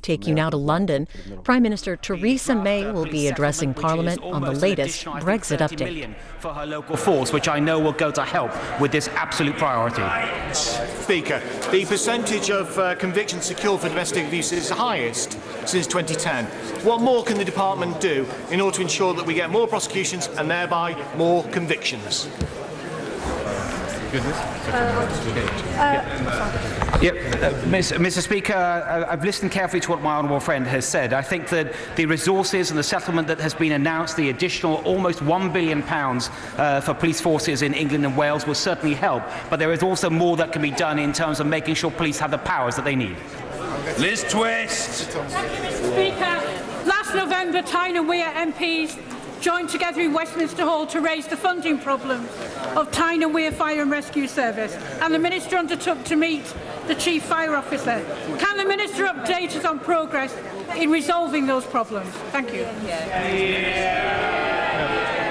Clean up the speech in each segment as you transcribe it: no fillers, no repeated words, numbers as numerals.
take you now to London. Prime Minister Theresa May will be addressing Parliament on the latest Brexit update. For her local force, which I know will go to help with this absolute priority. Speaker, the percentage of convictions secured for domestic abuse is the highest since 2010. What more can the department do in order to ensure that we get more prosecutions and thereby more convictions? Mr. Speaker, I've listened carefully to what my honourable friend has said. I think that the resources and the settlement that has been announced, the additional almost £1 billion for police forces in England and Wales will certainly help, but there is also more that can be done in terms of making sure police have the powers that they need. Liz Twist. Thank you, Mr. Speaker. Last November, Tyne and Wear MPs joined together in Westminster Hall to raise the funding problems of Tyne and Wear Fire and Rescue Service, and the Minister undertook to meet the Chief Fire Officer. Can the Minister update us on progress in resolving those problems? Thank you.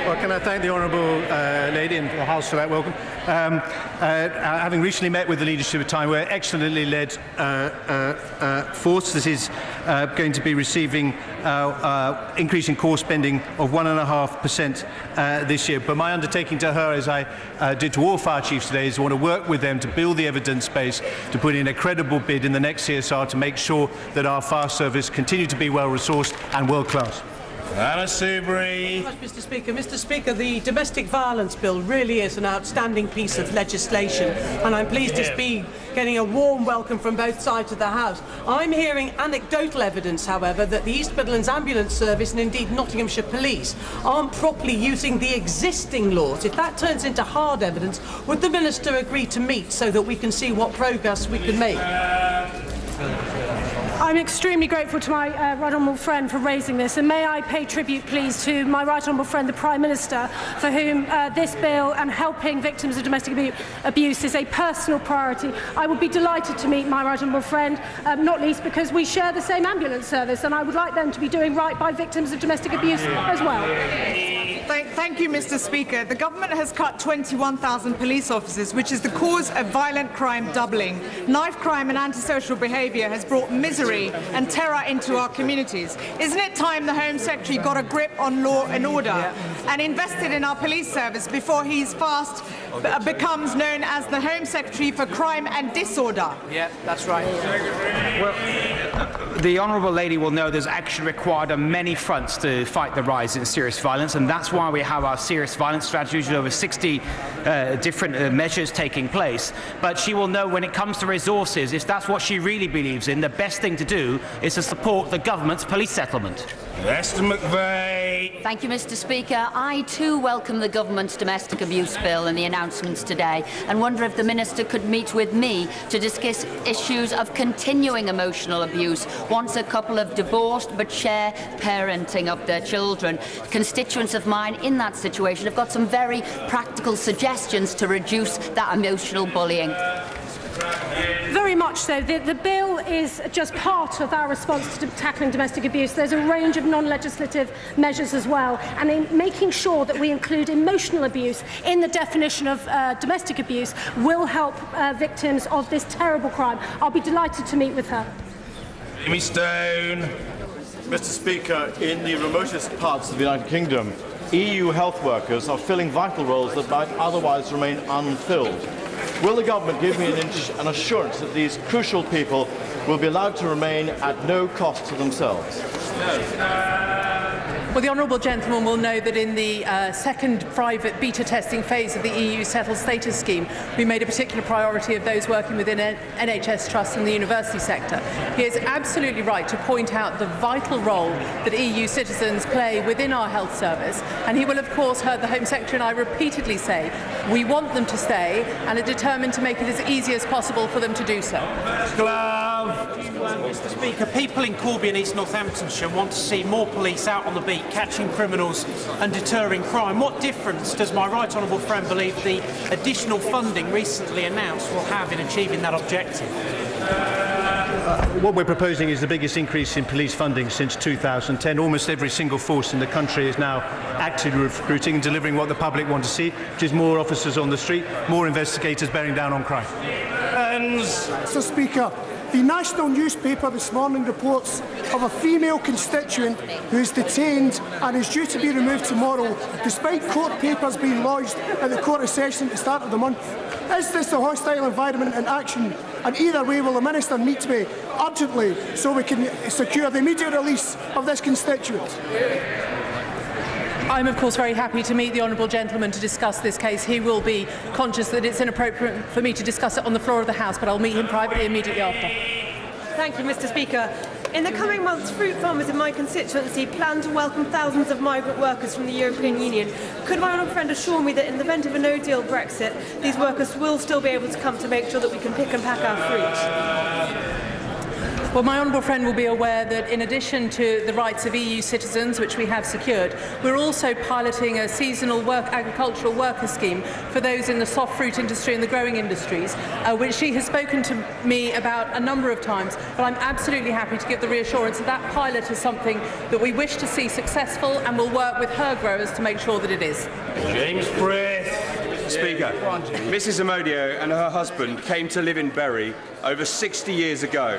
Well, can I thank the honourable lady in the House for that welcome. Having recently met with the leadership of Tyne, we're excellently led force. This is going to be receiving increasing core spending of 1.5% this year. But my undertaking to her, as I did to all fire chiefs today, is I want to work with them to build the evidence base, to put in a credible bid in the next CSR to make sure that our fire service continue to be well resourced and world class. Anna Soubry. Mr. Speaker. Mr. Speaker, the domestic violence bill really is an outstanding piece of legislation, and I'm pleased to be getting a warm welcome from both sides of the House. I'm hearing anecdotal evidence, however, that the East Midlands Ambulance Service and indeed Nottinghamshire Police aren't properly using the existing laws. If that turns into hard evidence, would the Minister agree to meet so that we can see what progress we can make? I'm extremely grateful to my right honourable friend for raising this, and may I pay tribute, please, to my right honourable friend, the Prime Minister, for whom this bill and helping victims of domestic abuse is a personal priority. I would be delighted to meet my right honourable friend, not least because we share the same ambulance service, and I would like them to be doing right by victims of domestic abuse as well. Thank you, Mr. Speaker. The government has cut 21,000 police officers, which is the cause of violent crime doubling. Knife crime and antisocial behaviour has brought misery and terror into our communities. Isn't it time the Home Secretary got a grip on law and order and invested in our police service before he's fast becomes known as the Home Secretary for Crime and Disorder? Yeah, that's right. Well, the honourable lady will know there's action required on many fronts to fight the rise in serious violence, and that's why we have our serious violence strategy with over 60 different measures taking place. But she will know when it comes to resources, if that's what she really believes in, the best thing to do is to support the government's police settlement. Esther McVeigh. Thank you, Mr. Speaker. I too welcome the government's domestic abuse bill and the announcements today, and wonder if the Minister could meet with me to discuss issues of continuing emotional abuse once a couple have divorced but share parenting of their children. Constituents of mine in that situation have got some very practical suggestions to reduce that emotional bullying. Very much so. The bill is just part of our response to tackling domestic abuse. There's a range of non-legislative measures as well, and in making sure that we include emotional abuse in the definition of domestic abuse will help victims of this terrible crime. I'll be delighted to meet with her. Amy Stone. Mr. Speaker, in the remotest parts of the United Kingdom, EU health workers are filling vital roles that might otherwise remain unfilled. Will the government give me an assurance that these crucial people will be allowed to remain at no cost to themselves? Well, the honourable gentleman will know that in the second private beta testing phase of the EU Settled Status Scheme, we made a particular priority of those working within NHS trusts and the university sector. He is absolutely right to point out the vital role that EU citizens play within our health service, and he will of course heard the Home Secretary and I repeatedly say we want them to stay and are determined to make it as easy as possible for them to do so. Mr. Speaker, people in Corby and East Northamptonshire want to see more police out on the beat catching criminals and deterring crime. What difference does my right honourable friend believe the additional funding recently announced will have in achieving that objective? What we're proposing is the biggest increase in police funding since 2010. Almost every single force in the country is now actively recruiting and delivering what the public want to see, which is more officers on the street, more investigators bearing down on crime. Mr. Speaker, The national newspaper this morning reports of a female constituent who is detained and is due to be removed tomorrow, despite court papers being lodged at the Court of Session at the start of the month. Is this a hostile environment in action? And either way, will the Minister meet me urgently so we can secure the immediate release of this constituent? I'm of course very happy to meet the honourable gentleman to discuss this case. He will be conscious that it's inappropriate for me to discuss it on the floor of the House, but I'll meet him privately immediately after. Thank you, Mr. Speaker. In the coming months, fruit farmers in my constituency plan to welcome thousands of migrant workers from the European Union. Could my honourable friend assure me that in the event of a no-deal Brexit, these workers will still be able to come to make sure that we can pick and pack our fruit? Well, my honourable friend will be aware that in addition to the rights of EU citizens, which we have secured, we're also piloting a seasonal agricultural worker scheme for those in the soft fruit industry and the growing industries, which she has spoken to me about a number of times. But I'm absolutely happy to give the reassurance that that pilot is something that we wish to see successful, and will work with her growers to make sure that it is. James Frith. Speaker, Mrs Amodio and her husband came to live in Bury over 60 years ago.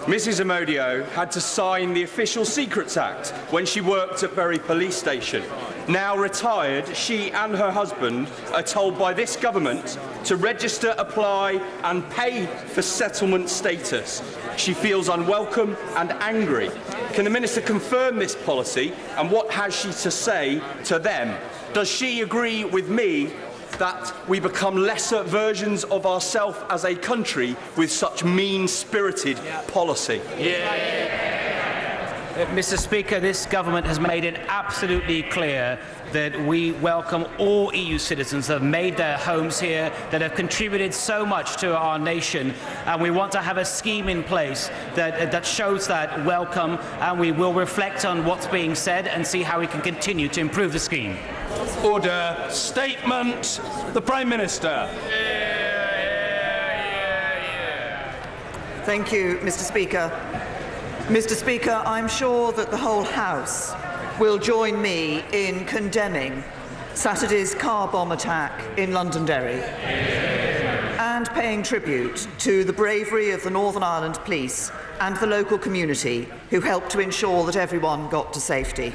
Mrs Amodio had to sign the Official Secrets Act when she worked at Bury Police Station. Now retired, she and her husband are told by this government to register, apply and pay for settlement status. She feels unwelcome and angry. Can the Minister confirm this policy, and what has she to say to them? Does she agree with me that we become lesser versions of ourselves as a country with such mean-spirited policy? Mr. Speaker, this government has made it absolutely clear that we welcome all EU citizens that have made their homes here, that have contributed so much to our nation, and we want to have a scheme in place that shows that welcome, and we will reflect on what's being said and see how we can continue to improve the scheme. Order. Statement. The Prime Minister. Thank you, Mr. Speaker. Mr. Speaker, I'm sure that the whole House will join me in condemning Saturday's car bomb attack in Londonderry and paying tribute to the bravery of the Northern Ireland Police and the local community who helped to ensure that everyone got to safety.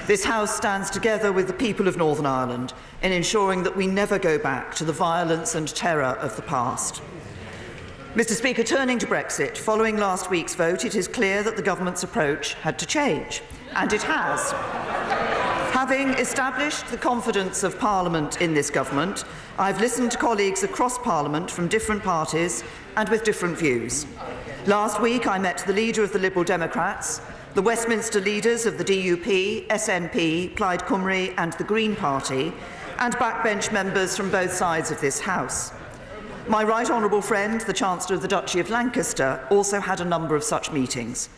This House stands together with the people of Northern Ireland in ensuring that we never go back to the violence and terror of the past. Mr. Speaker, turning to Brexit, following last week's vote, it is clear that the government's approach had to change, and it has. Having established the confidence of Parliament in this government, I've listened to colleagues across Parliament from different parties and with different views. Last week I met the leader of the Liberal Democrats, the Westminster leaders of the DUP, SNP, Plaid Cymru and the Green Party, and backbench members from both sides of this House. My right honourable friend, the Chancellor of the Duchy of Lancaster, also had a number of such meetings.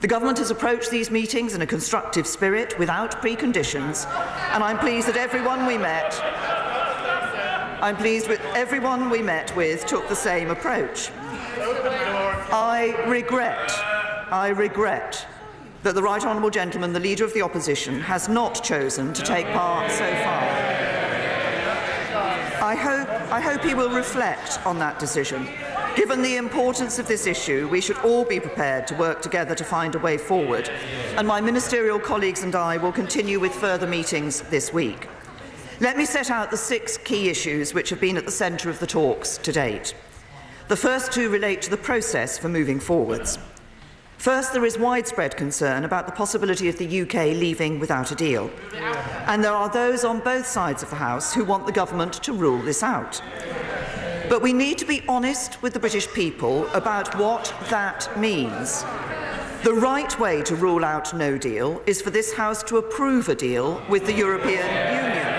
The government has approached these meetings in a constructive spirit, without preconditions, and I'm pleased that everyone we met with took the same approach. I regret that the right honourable gentleman, the Leader of the Opposition, has not chosen to take part so far. I hope he will reflect on that decision. Given the importance of this issue, we should all be prepared to work together to find a way forward, and my ministerial colleagues and I will continue with further meetings this week. Let me set out the 6 key issues which have been at the centre of the talks to date. The first 2 relate to the process for moving forwards. First, there is widespread concern about the possibility of the UK leaving without a deal. And there are those on both sides of the House who want the government to rule this out. But we need to be honest with the British people about what that means. The right way to rule out no deal is for this House to approve a deal with the European Union.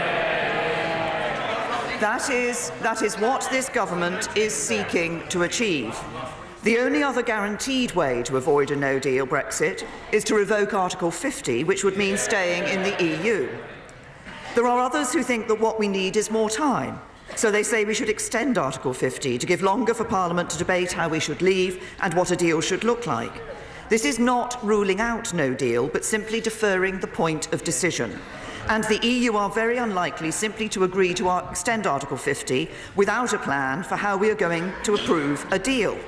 That is what this government is seeking to achieve. The only other guaranteed way to avoid a no-deal Brexit is to revoke Article 50, which would mean staying in the EU. There are others who think that what we need is more time, so they say we should extend Article 50 to give longer for Parliament to debate how we should leave and what a deal should look like. This is not ruling out no deal, but simply deferring the point of decision. And the EU are very unlikely simply to agree to extend Article 50 without a plan for how we are going to approve a deal.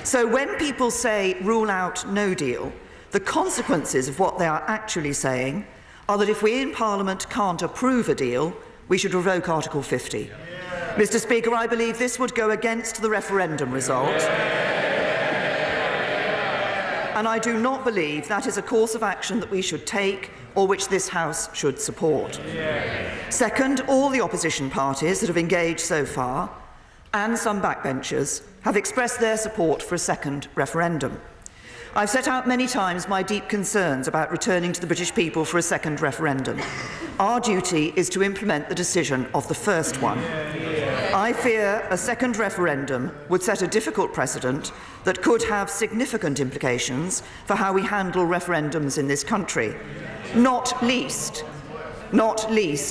So when people say rule out no deal, the consequences of what they are actually saying are that if we in Parliament can't approve a deal, we should revoke Article 50. Mr. Speaker, I believe this would go against the referendum result. And I do not believe that is a course of action that we should take or which this House should support. Second, all the opposition parties that have engaged so far, and some backbenchers, have expressed their support for a second referendum. I've set out many times my deep concerns about returning to the British people for a second referendum. Our duty is to implement the decision of the first one. I fear a second referendum would set a difficult precedent that could have significant implications for how we handle referendums in this country, not least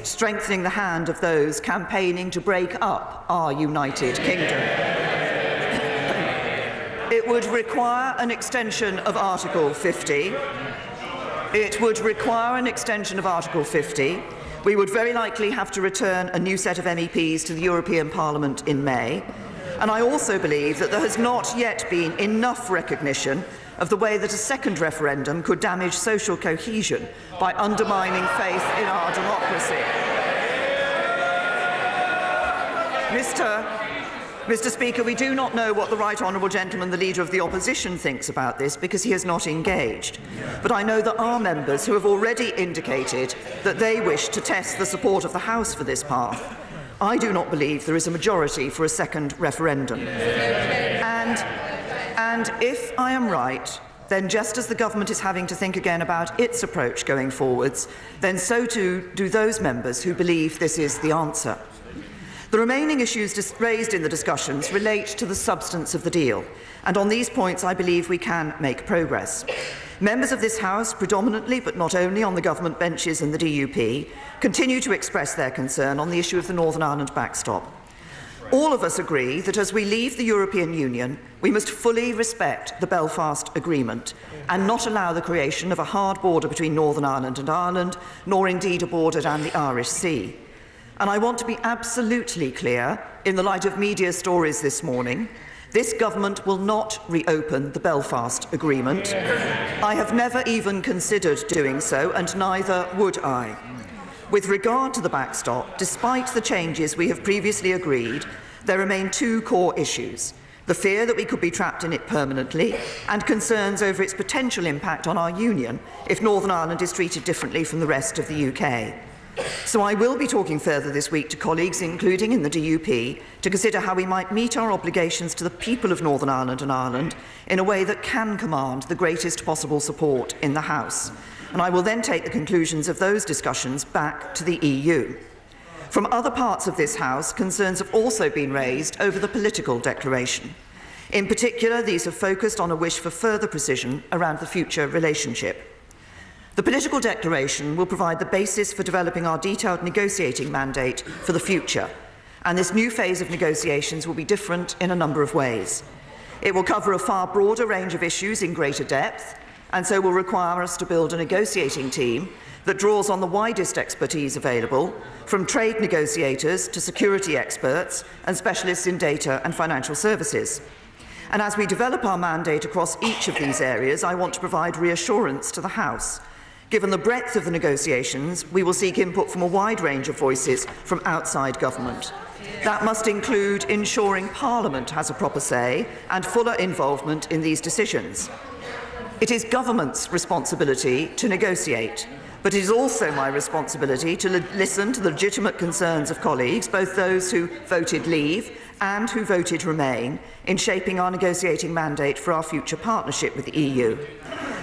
strengthening the hand of those campaigning to break up our United Kingdom. It would require an extension of Article 50. It would require an extension of Article 50. We would very likely have to return a new set of MEPs to the European Parliament in May. And I also believe that there has not yet been enough recognition of the way that a second referendum could damage social cohesion by undermining faith in our democracy. Mr. Speaker, we do not know what the Right Honourable Gentleman, the Leader of the Opposition, thinks about this because he has not engaged. But I know there are members who have already indicated that they wish to test the support of the House for this path. I do not believe there is a majority for a second referendum. And if I am right, then just as the government is having to think again about its approach going forwards, then so too do those members who believe this is the answer. The remaining issues raised in the discussions relate to the substance of the deal, and on these points I believe we can make progress. Members of this House, predominantly but not only on the government benches and the DUP, continue to express their concern on the issue of the Northern Ireland backstop. All of us agree that as we leave the European Union, we must fully respect the Belfast Agreement and not allow the creation of a hard border between Northern Ireland and Ireland, nor indeed a border down the Irish Sea. And I want to be absolutely clear, in the light of media stories this morning, this government will not reopen the Belfast Agreement. I have never even considered doing so, and neither would I. With regard to the backstop, despite the changes we have previously agreed, there remain two core issues: the fear that we could be trapped in it permanently, and concerns over its potential impact on our union if Northern Ireland is treated differently from the rest of the UK. So I will be talking further this week to colleagues, including in the DUP, to consider how we might meet our obligations to the people of Northern Ireland and Ireland in a way that can command the greatest possible support in the House. And I will then take the conclusions of those discussions back to the EU. From other parts of this House, concerns have also been raised over the political declaration. In particular, these have focused on a wish for further precision around the future relationship. The political declaration will provide the basis for developing our detailed negotiating mandate for the future, and this new phase of negotiations will be different in a number of ways. It will cover a far broader range of issues in greater depth, and so will require us to build a negotiating team that draws on the widest expertise available, from trade negotiators to security experts and specialists in data and financial services. And as we develop our mandate across each of these areas, I want to provide reassurance to the House. Given the breadth of the negotiations, we will seek input from a wide range of voices from outside government. That must include ensuring Parliament has a proper say and fuller involvement in these decisions. It is government's responsibility to negotiate, but it is also my responsibility to listen to the legitimate concerns of colleagues, both those who voted leave and who voted remain, in shaping our negotiating mandate for our future partnership with the EU.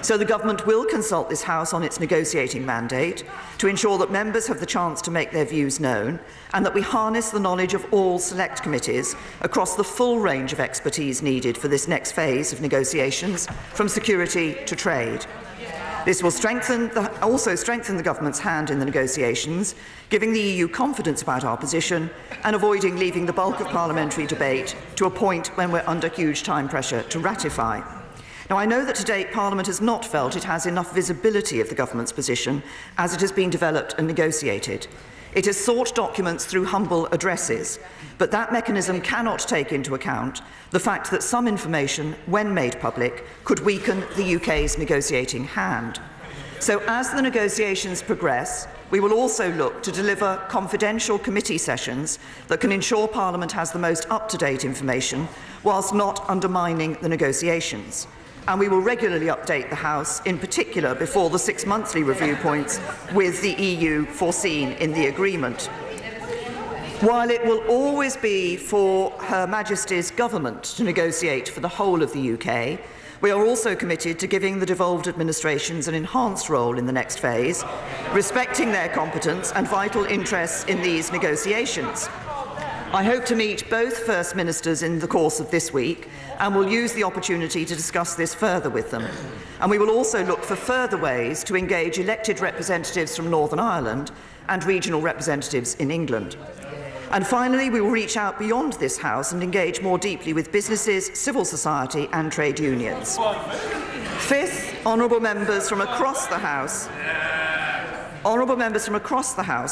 So the government will consult this House on its negotiating mandate to ensure that members have the chance to make their views known and that we harness the knowledge of all select committees across the full range of expertise needed for this next phase of negotiations, from security to trade. This will also strengthen the government's hand in the negotiations, giving the EU confidence about our position and avoiding leaving the bulk of parliamentary debate to a point when we're under huge time pressure to ratify. Now, I know that to date Parliament has not felt it has enough visibility of the government's position as it has been developed and negotiated. It has sought documents through humble addresses, but that mechanism cannot take into account the fact that some information, when made public, could weaken the UK's negotiating hand. So as the negotiations progress, we will also look to deliver confidential committee sessions that can ensure Parliament has the most up-to-date information whilst not undermining the negotiations. And we will regularly update the House, in particular before the 6 monthly review points with the EU foreseen in the agreement. While it will always be for Her Majesty's government to negotiate for the whole of the UK, we are also committed to giving the devolved administrations an enhanced role in the next phase, respecting their competence and vital interests in these negotiations. I hope to meet both First Ministers in the course of this week and will use the opportunity to discuss this further with them. And we will also look for further ways to engage elected representatives from Northern Ireland and regional representatives in England. And finally, we will reach out beyond this House and engage more deeply with businesses, civil society and trade unions. Fifth, honourable members from across the House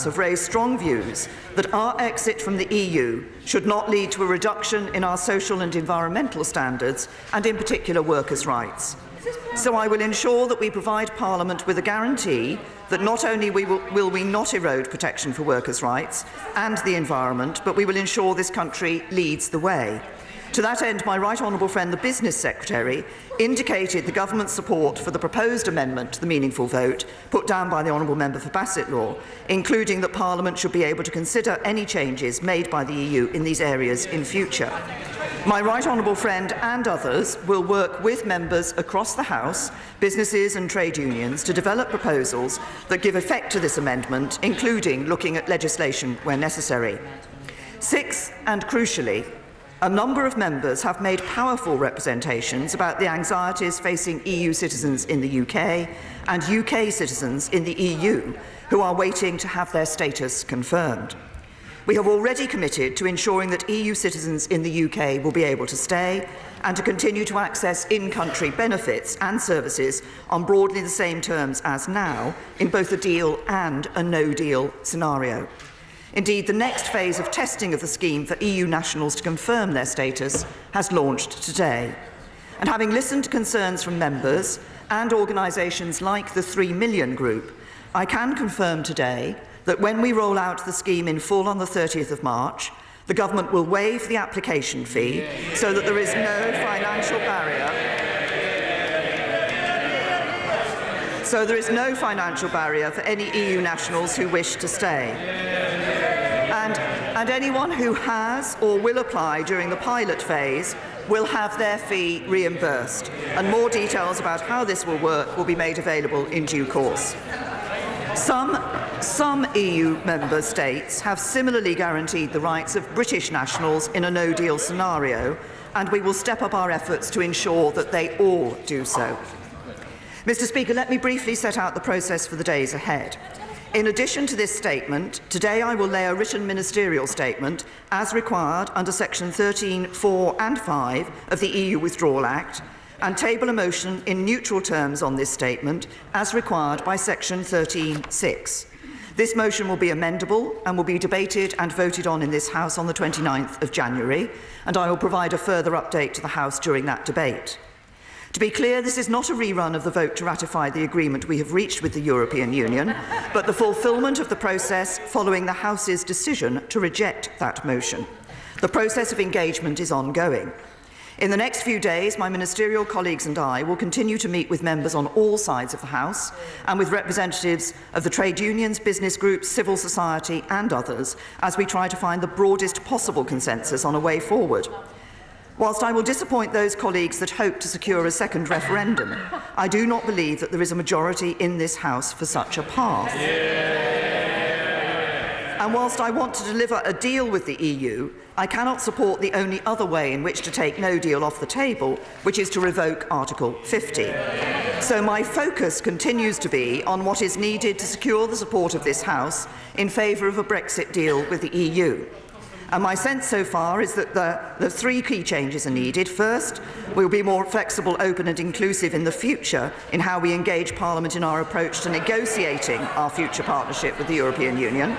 have raised strong views that our exit from the EU should not lead to a reduction in our social and environmental standards, and in particular workers' rights. So I will ensure that we provide Parliament with a guarantee that not only will we not erode protection for workers' rights and the environment, but we will ensure this country leads the way. To that end, my right honourable friend, the Business Secretary, indicated the government's support for the proposed amendment to the meaningful vote put down by the honourable member for Bassett-Law, including that Parliament should be able to consider any changes made by the EU in these areas in future. My right honourable friend and others will work with members across the House, businesses and trade unions to develop proposals that give effect to this amendment, including looking at legislation where necessary. Sixth, and crucially, a number of members have made powerful representations about the anxieties facing EU citizens in the UK and UK citizens in the EU who are waiting to have their status confirmed. We have already committed to ensuring that EU citizens in the UK will be able to stay and to continue to access in-country benefits and services on broadly the same terms as now in both a deal and a no-deal scenario. Indeed, the next phase of testing of the scheme for EU nationals to confirm their status has launched today. And having listened to concerns from members and organisations like the 3 Million Group, I can confirm today that when we roll out the scheme in full on the 30th of March, the government will waive the application fee so that there is no financial barrier. So there is no financial barrier for any EU nationals who wish to stay. And anyone who has or will apply during the pilot phase will have their fee reimbursed, and more details about how this will work will be made available in due course. Some EU member states have similarly guaranteed the rights of British nationals in a no-deal scenario, and we will step up our efforts to ensure that they all do so. Mr. Speaker, let me briefly set out the process for the days ahead. In addition to this statement, today I will lay a written ministerial statement as required under Section 13(4) and 5 of the EU Withdrawal Act, and table a motion in neutral terms on this statement as required by Section 13(6). This motion will be amendable and will be debated and voted on in this House on the 29th of January, and I will provide a further update to the House during that debate. To be clear, this is not a rerun of the vote to ratify the agreement we have reached with the European Union, but the fulfilment of the process following the House's decision to reject that motion. The process of engagement is ongoing. In the next few days, my ministerial colleagues and I will continue to meet with members on all sides of the House and with representatives of the trade unions, business groups, civil society and others as we try to find the broadest possible consensus on a way forward. Whilst I will disappoint those colleagues that hope to secure a second referendum, I do not believe that there is a majority in this House for such a path. And whilst I want to deliver a deal with the EU, I cannot support the only other way in which to take no deal off the table, which is to revoke Article 50. So my focus continues to be on what is needed to secure the support of this House in favour of a Brexit deal with the EU. And my sense so far is that the three key changes are needed. First, we will be more flexible, open and inclusive in the future in how we engage Parliament in our approach to negotiating our future partnership with the European Union.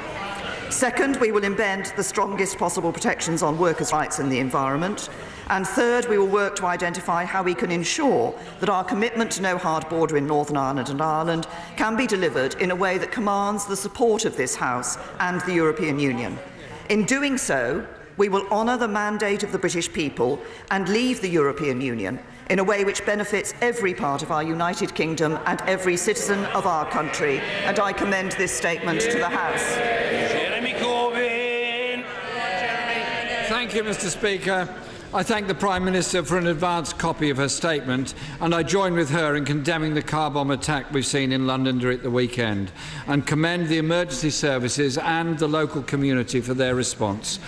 Second, we will embed the strongest possible protections on workers' rights and the environment. And third, we will work to identify how we can ensure that our commitment to no hard border in Northern Ireland and Ireland can be delivered in a way that commands the support of this House and the European Union. In doing so, we will honour the mandate of the British people and leave the European Union in a way which benefits every part of our United Kingdom and every citizen of our country. And I commend this statement to the House. Jeremy Corbyn. Thank you, Mr. Speaker. I thank the Prime Minister for an advanced copy of her statement, and I join with her in condemning the car bomb attack we've seen in London during the weekend, and commend the emergency services and the local community for their response.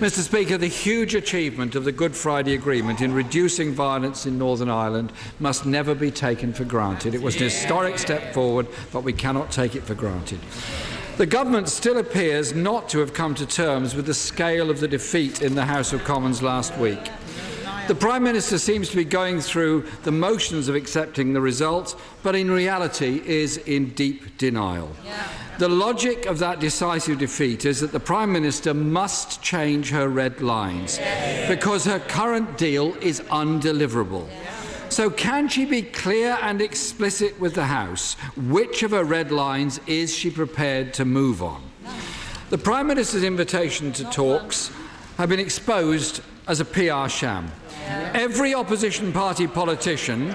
Mr. Speaker, the huge achievement of the Good Friday Agreement in reducing violence in Northern Ireland must never be taken for granted. It was an historic step forward, but we cannot take it for granted. The government still appears not to have come to terms with the scale of the defeat in the House of Commons last week. The Prime Minister seems to be going through the motions of accepting the result, but in reality is in deep denial. The logic of that decisive defeat is that the Prime Minister must change her red lines because her current deal is undeliverable. So can she be clear and explicit with the House? Which of her red lines is she prepared to move on? The Prime Minister's invitation to talks have been exposed as a PR sham. Every opposition party politician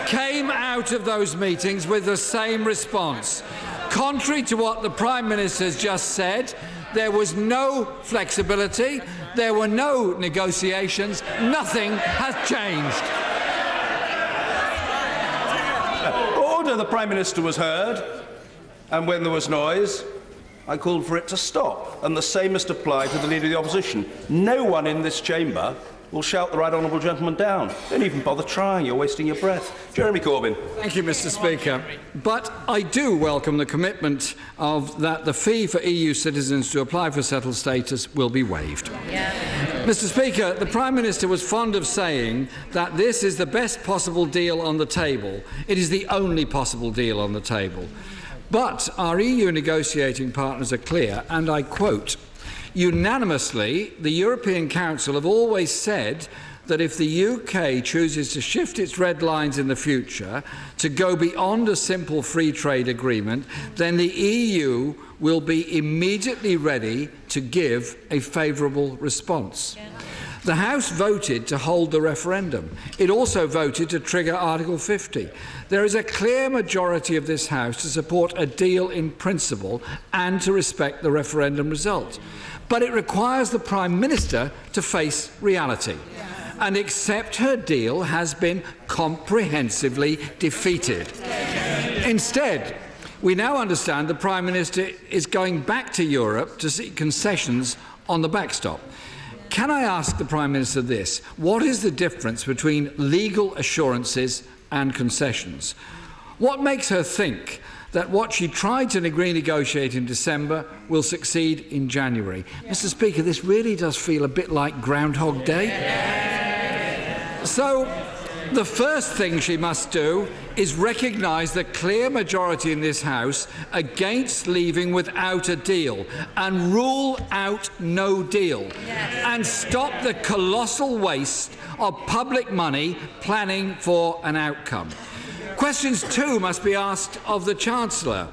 came out of those meetings with the same response. Contrary to what the Prime Minister has just said, there was no flexibility, there were no negotiations, nothing has changed. Order. The Prime Minister was heard, and when there was noise, I called for it to stop, and the same must apply to the Leader of the Opposition. No one in this chamber will shout the Right Honourable Gentleman down. Don't even bother trying, you're wasting your breath. Jeremy Corbyn. Thank you, Mr. Speaker. But I do welcome the commitment that the fee for EU citizens to apply for settled status will be waived. Mr. Speaker, the Prime Minister was fond of saying that this is the best possible deal on the table. It is the only possible deal on the table. But our EU negotiating partners are clear, and I quote, "Unanimously, the European Council have always said that if the UK chooses to shift its red lines in the future to go beyond a simple free trade agreement, then the EU will be immediately ready to give a favourable response." The House voted to hold the referendum. It also voted to trigger Article 50. There is a clear majority of this House to support a deal in principle and to respect the referendum result. But it requires the Prime Minister to face reality and accept her deal has been comprehensively defeated. Instead, we now understand the Prime Minister is going back to Europe to seek concessions on the backstop. Can I ask the Prime Minister this? What is the difference between legal assurances and concessions? What makes her think that what she tried to renegotiate in December will succeed in January? Mr. Speaker, this really does feel a bit like Groundhog Day. So, the first thing she must do is recognise the clear majority in this House against leaving without a deal and rule out no deal and stop the colossal waste of public money planning for an outcome. Questions too must be asked of the Chancellor.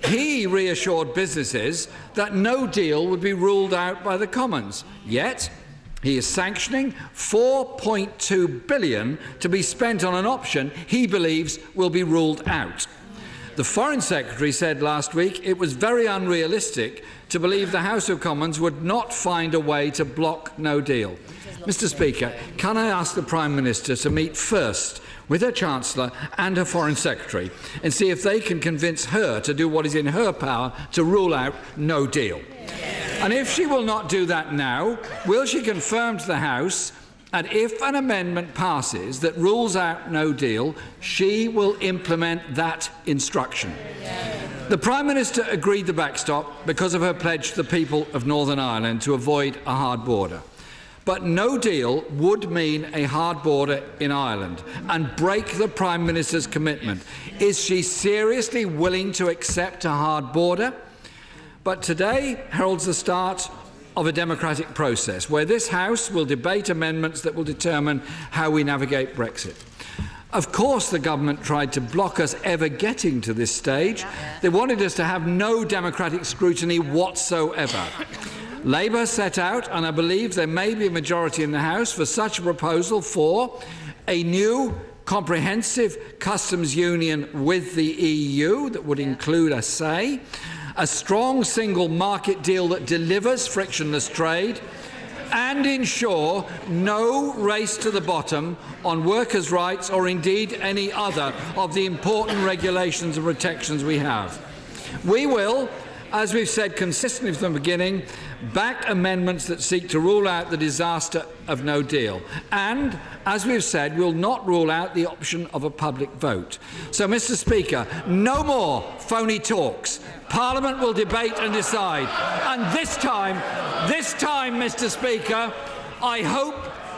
He reassured businesses that no deal would be ruled out by the Commons, yet he is sanctioning £4.2 billion to be spent on an option he believes will be ruled out. The Foreign Secretary said last week it was very unrealistic to believe the House of Commons would not find a way to block no deal. Mr. Speaker, can I ask the Prime Minister to meet first with her Chancellor and her Foreign Secretary and see if they can convince her to do what is in her power to rule out no deal? And if she will not do that now, will she confirm to the House that if an amendment passes that rules out no deal, she will implement that instruction? The Prime Minister agreed the backstop because of her pledge to the people of Northern Ireland to avoid a hard border. But no deal would mean a hard border in Ireland and break the Prime Minister's commitment. Is she seriously willing to accept a hard border? But today heralds the start of a democratic process where this House will debate amendments that will determine how we navigate Brexit. Of course, the government tried to block us ever getting to this stage. They wanted us to have no democratic scrutiny whatsoever. Labour set out, and I believe there may be a majority in the House, for such a proposal for a new comprehensive customs union with the EU that would include a say, a strong single market deal that delivers frictionless trade, and ensure no race to the bottom on workers' rights or indeed any other of the important regulations and protections we have. We will, as we've said consistently from the beginning, back amendments that seek to rule out the disaster of no deal. And, as we've said, we'll not rule out the option of a public vote. So, Mr. Speaker, no more phony talks. Parliament will debate and decide. And this time, Mr. Speaker, I hope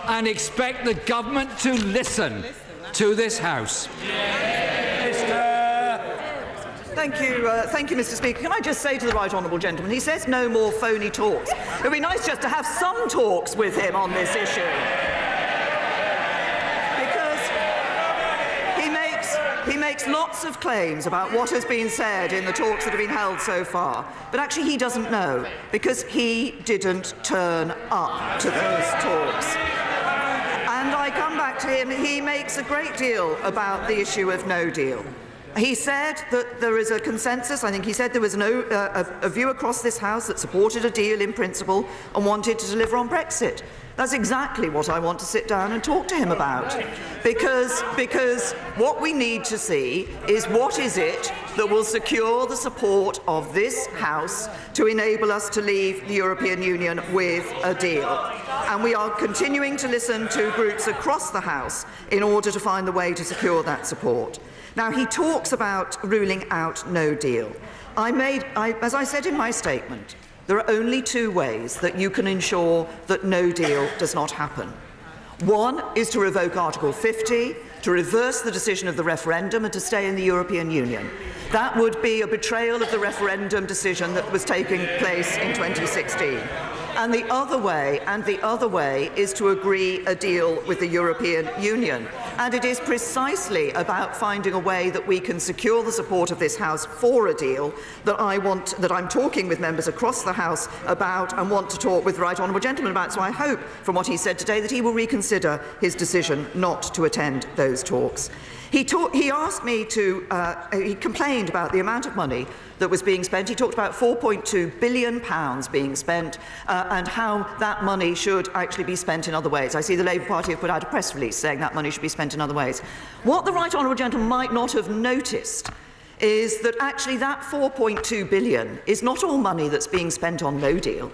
and expect the government to listen to this House. Thank you, Mr. Speaker. Can I just say to the right honourable gentleman, he says no more phony talks. It would be nice just to have some talks with him on this issue. He makes lots of claims about what has been said in the talks that have been held so far, but actually he doesn't know, because he didn't turn up to those talks. And I come back to him, he makes a great deal about the issue of no deal. He said that there is a consensus. I think he said there was a view across this House that supported a deal in principle and wanted to deliver on Brexit. That's exactly what I want to sit down and talk to him about. Because what we need to see is what is it that will secure the support of this House to enable us to leave the European Union with a deal. And we are continuing to listen to groups across the House in order to find the way to secure that support. Now, he talks about ruling out no deal. As I said in my statement, there are only two ways that you can ensure that no deal does not happen. One is to revoke Article 50, to reverse the decision of the referendum and to stay in the European Union. That would be a betrayal of the referendum decision that was taking place in 2016. And the other way is to agree a deal with the European Union. And it is precisely about finding a way that we can secure the support of this House for a deal that I'm talking with members across the House about and want to talk with the right honourable gentleman about. So I hope, from what he said today, that he will reconsider his decision not to attend those talks. He asked me to, he complained about the amount of money that was being spent. He talked about £4.2 billion being spent and how that money should actually be spent in other ways. I see the Labour Party have put out a press release saying that money should be spent in other ways. What the right honourable gentleman might not have noticed is that actually that £4.2 billion is not all money that's being spent on no deal.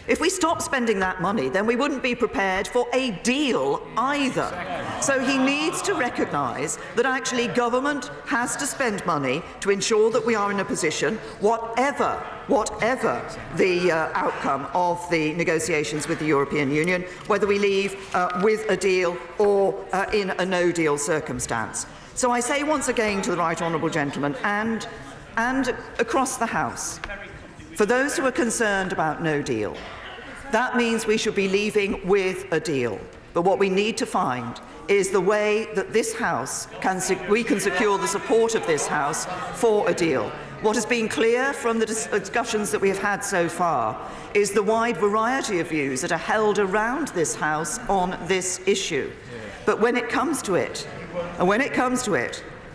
If we stop spending that money, then we wouldn't be prepared for a deal either. So he needs to recognise that actually government has to spend money to ensure that we are in a position, whatever the outcome of the negotiations with the European Union, whether we leave with a deal or in a no-deal circumstance. So I say once again to the right honourable gentleman and across the House, for those who are concerned about no deal, that means we should be leaving with a deal. But what we need to find is the way that this House we can secure the support of this House for a deal. What has been clear from the discussions that we have had so far is the wide variety of views that are held around this House on this issue. But when it comes to it,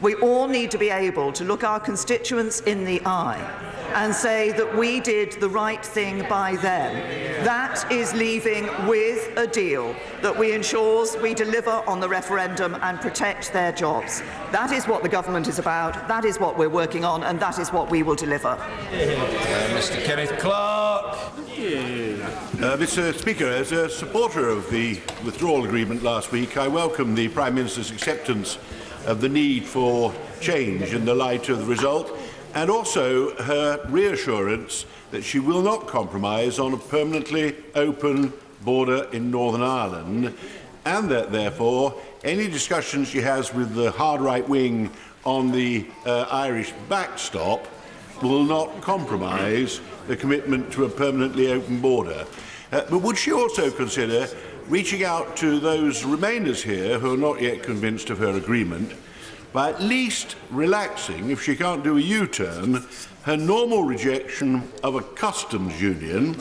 we all need to be able to look our constituents in the eye and say that we did the right thing by them. That is leaving with a deal that we ensures we deliver on the referendum and protect their jobs. That is what the government is about, that is what we're working on, and that is what we will deliver. Mr. Kenneth Clark. Mr. Speaker, as a supporter of the withdrawal agreement last week, I welcome the Prime Minister's acceptance of the need for change in the light of the result. and also her reassurance that she will not compromise on a permanently open border in Northern Ireland, and that, therefore, any discussions she has with the hard right wing on the Irish backstop will not compromise the commitment to a permanently open border. But would she also consider reaching out to those Remainers here who are not yet convinced of her agreement by at least relaxing, if she can't do a U-turn, her normal rejection of a customs union,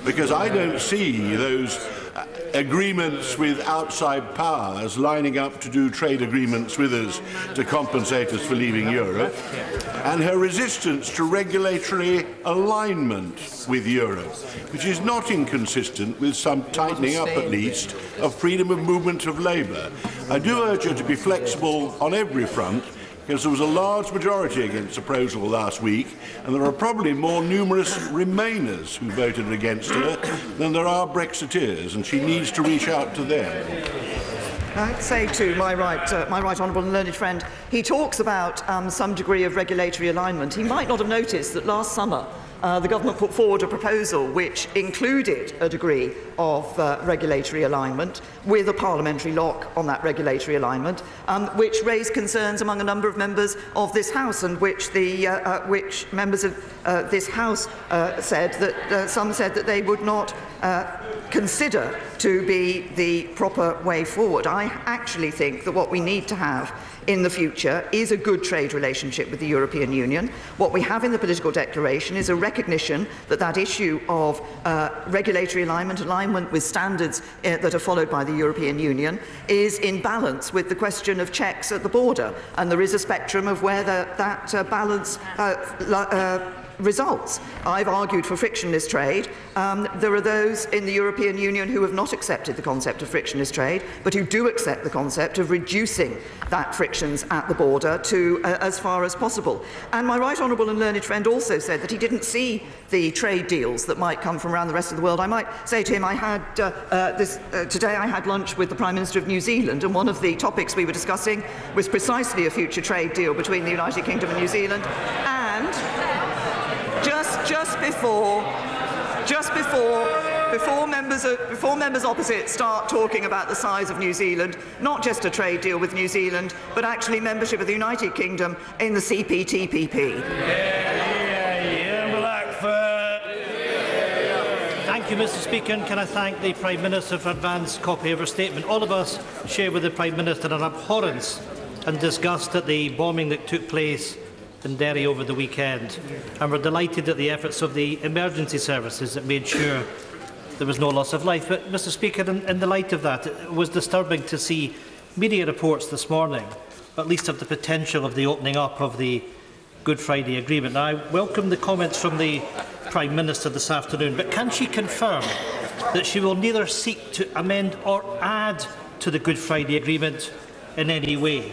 because I don't see those agreements with outside powers lining up to do trade agreements with us to compensate us for leaving Europe, and her resistance to regulatory alignment with Europe, which is not inconsistent with some tightening up, at least, of freedom of movement of labour. I do urge her to be flexible on every front, because there was a large majority against the proposal last week, and there are probably more numerous Remainers who voted against her than there are Brexiteers, and she needs to reach out to them. I'd say to my right honourable and learned friend, he talks about some degree of regulatory alignment. He might not have noticed that last summer the government put forward a proposal which included a degree of regulatory alignment with a parliamentary lock on that regulatory alignment, which raised concerns among a number of members of this House, and which members of this House said that some said that they would not consider to be the proper way forward. I actually think that what we need to have in the future is a good trade relationship with the European Union. What we have in the political declaration is a recognition that that issue of regulatory alignment with standards that are followed by the European Union is in balance with the question of checks at the border, and there is a spectrum of where that balance results. I've argued for frictionless trade. There are those in the European Union who have not accepted the concept of frictionless trade, but who do accept the concept of reducing that frictions at the border to as far as possible. And my right honourable and learned friend also said that he didn't see the trade deals that might come from around the rest of the world. I might say to him, I had today I had lunch with the Prime Minister of New Zealand, and one of the topics we were discussing was precisely a future trade deal between the United Kingdom and New Zealand. And before members opposite start talking about the size of New Zealand, not just a trade deal with New Zealand, but actually membership of the United Kingdom in the CPTPP. Thank you, Mr. Speaker. And can I thank the Prime Minister for advance copy of her statement. All of us share with the Prime Minister an abhorrence and disgust at the bombing that took place in Derry over the weekend, and we're delighted at the efforts of the emergency services that made sure there was no loss of life. But, Mr. Speaker, in the light of that, it was disturbing to see media reports this morning, at least of the potential of the opening up of the Good Friday Agreement. Now, I welcome the comments from the Prime Minister this afternoon, but can she confirm that she will neither seek to amend or add to the Good Friday Agreement in any way?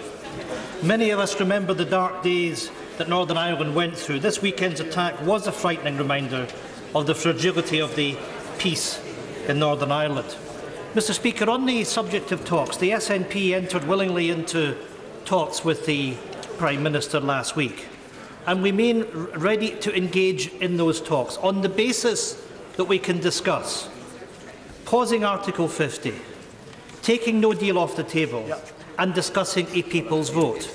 Many of us remember the dark days that Northern Ireland went through. This weekend's attack was a frightening reminder of the fragility of the peace in Northern Ireland. Mr. Speaker, on the subject of talks, the SNP entered willingly into talks with the Prime Minister last week, and we remain ready to engage in those talks on the basis that we can discuss pausing Article 50, taking no deal off the table, and discussing a people's vote.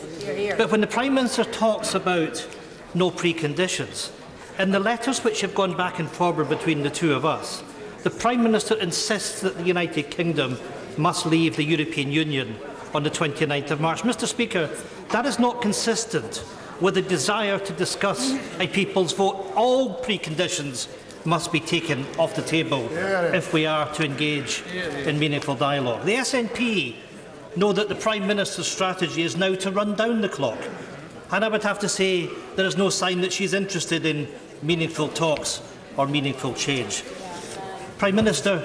But when the Prime Minister talks about no preconditions, in the letters which have gone back and forward between the two of us, the Prime Minister insists that the United Kingdom must leave the European Union on the 29th of March. Mr. Speaker, that is not consistent with a desire to discuss a people's vote. All preconditions must be taken off the table if we are to engage in meaningful dialogue. The SNP know that the Prime Minister's strategy is now to run down the clock, and I would have to say there is no sign that she is interested in meaningful talks or meaningful change. Prime Minister,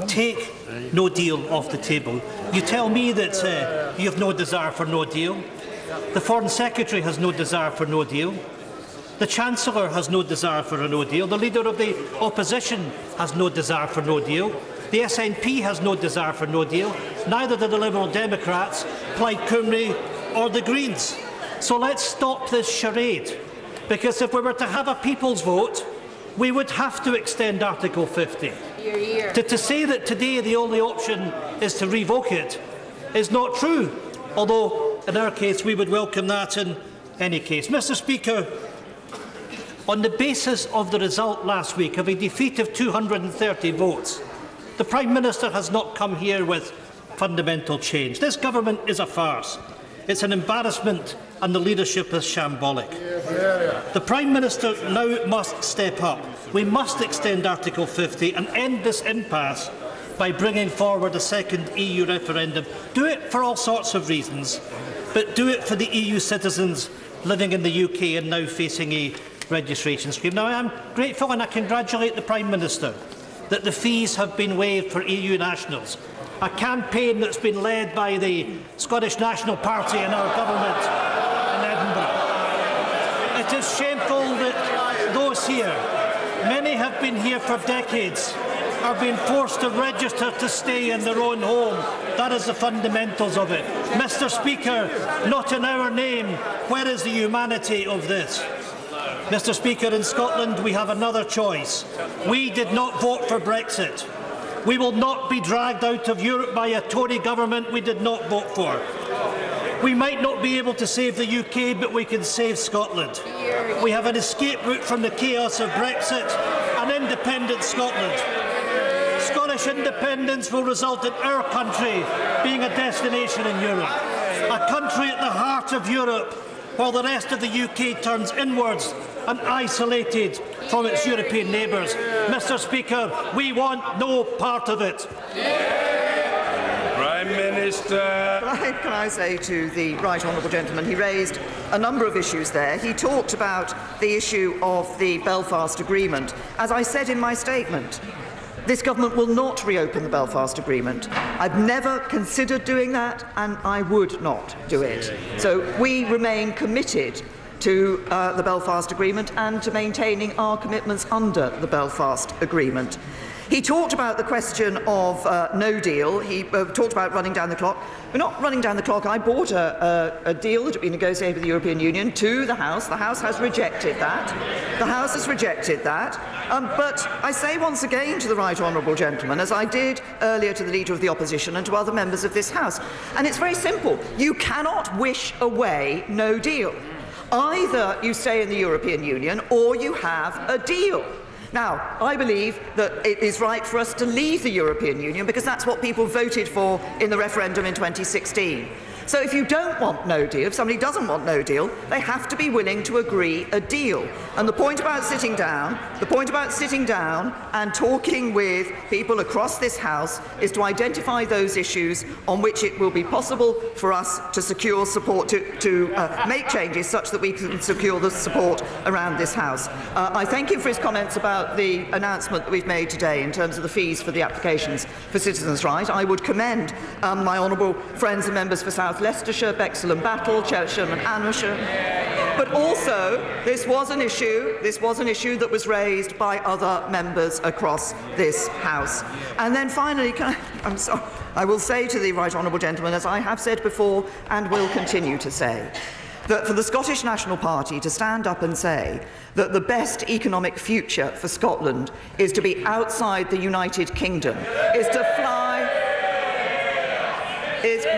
take no deal off the table. You tell me that you have no desire for no deal. The Foreign Secretary has no desire for no deal. The Chancellor has no desire for a no deal. The Leader of the Opposition has no desire for no deal. The SNP has no desire for no deal. Neither do the Liberal Democrats, Plaid Cymru or the Greens. So let's stop this charade Because if we were to have a people's vote, we would have to extend Article 50. To say that today the only option is to revoke it is not true, although in our case we would welcome that in any case. Mr. Speaker, on the basis of the result last week of a defeat of 230 votes, the Prime Minister has not come here with fundamental change. This government is a farce. It's an embarrassment and the leadership is shambolic. The Prime Minister now must step up. We must extend Article 50 and end this impasse by bringing forward a second EU referendum. Do it for all sorts of reasons, but do it for the EU citizens living in the UK and now facing a registration scheme. Now, I am grateful and I congratulate the Prime Minister that the fees have been waived for EU nationals, a campaign that's been led by the Scottish National Party in our government in Edinburgh. It is shameful that those here, many have been here for decades, are being forced to register to stay in their own home. That is the fundamentals of it. Mr. Speaker, not in our name, where is the humanity of this? Mr. Speaker, in Scotland we have another choice. We did not vote for Brexit. We will not be dragged out of Europe by a Tory government we did not vote for. We might not be able to save the UK, but we can save Scotland. We have an escape route from the chaos of Brexit, an independent Scotland. Scottish independence will result in our country being a destination in Europe, a country at the heart of Europe, while the rest of the UK turns inwards and isolated from its European neighbours. Mr. Speaker, we want no part of it. Prime Minister. Can I say to the right honourable gentleman, he raised a number of issues there. He talked about the issue of the Belfast Agreement. As I said in my statement, this government will not reopen the Belfast Agreement. I've never considered doing that, and I would not do it. So we remain committed to the Belfast Agreement and to maintaining our commitments under the Belfast Agreement. He talked about the question of no deal. He talked about running down the clock. We're not running down the clock. I brought a deal that had been negotiated with the European Union to the House. The House has rejected that. The House has rejected that. But I say once again to the right honourable gentleman, as I did earlier to the Leader of the Opposition and to other members of this House, and it's very simple. You cannot wish away no deal. Either you stay in the European Union or you have a deal. Now, I believe that it is right for us to leave the European Union because that's what people voted for in the referendum in 2016. So if you don't want no deal, if somebody doesn't want no deal, they have to be willing to agree a deal. And the point about sitting down and talking with people across this House is to identify those issues on which it will be possible for us to secure support, to make changes such that we can secure the support around this House. I thank him for his comments about the announcement that we've made today in terms of the fees for the applications for citizens' right. I would commend my honourable friends and members for South Leicestershire, Bexhill and Battle, Cheshire and Amershire. But also, this was an issue that was raised by other members across this House. And then finally, I will say to the right honourable gentleman, as I have said before and will continue to say, that for the Scottish National Party to stand up and say that the best economic future for Scotland is to be outside the United Kingdom, is to fly...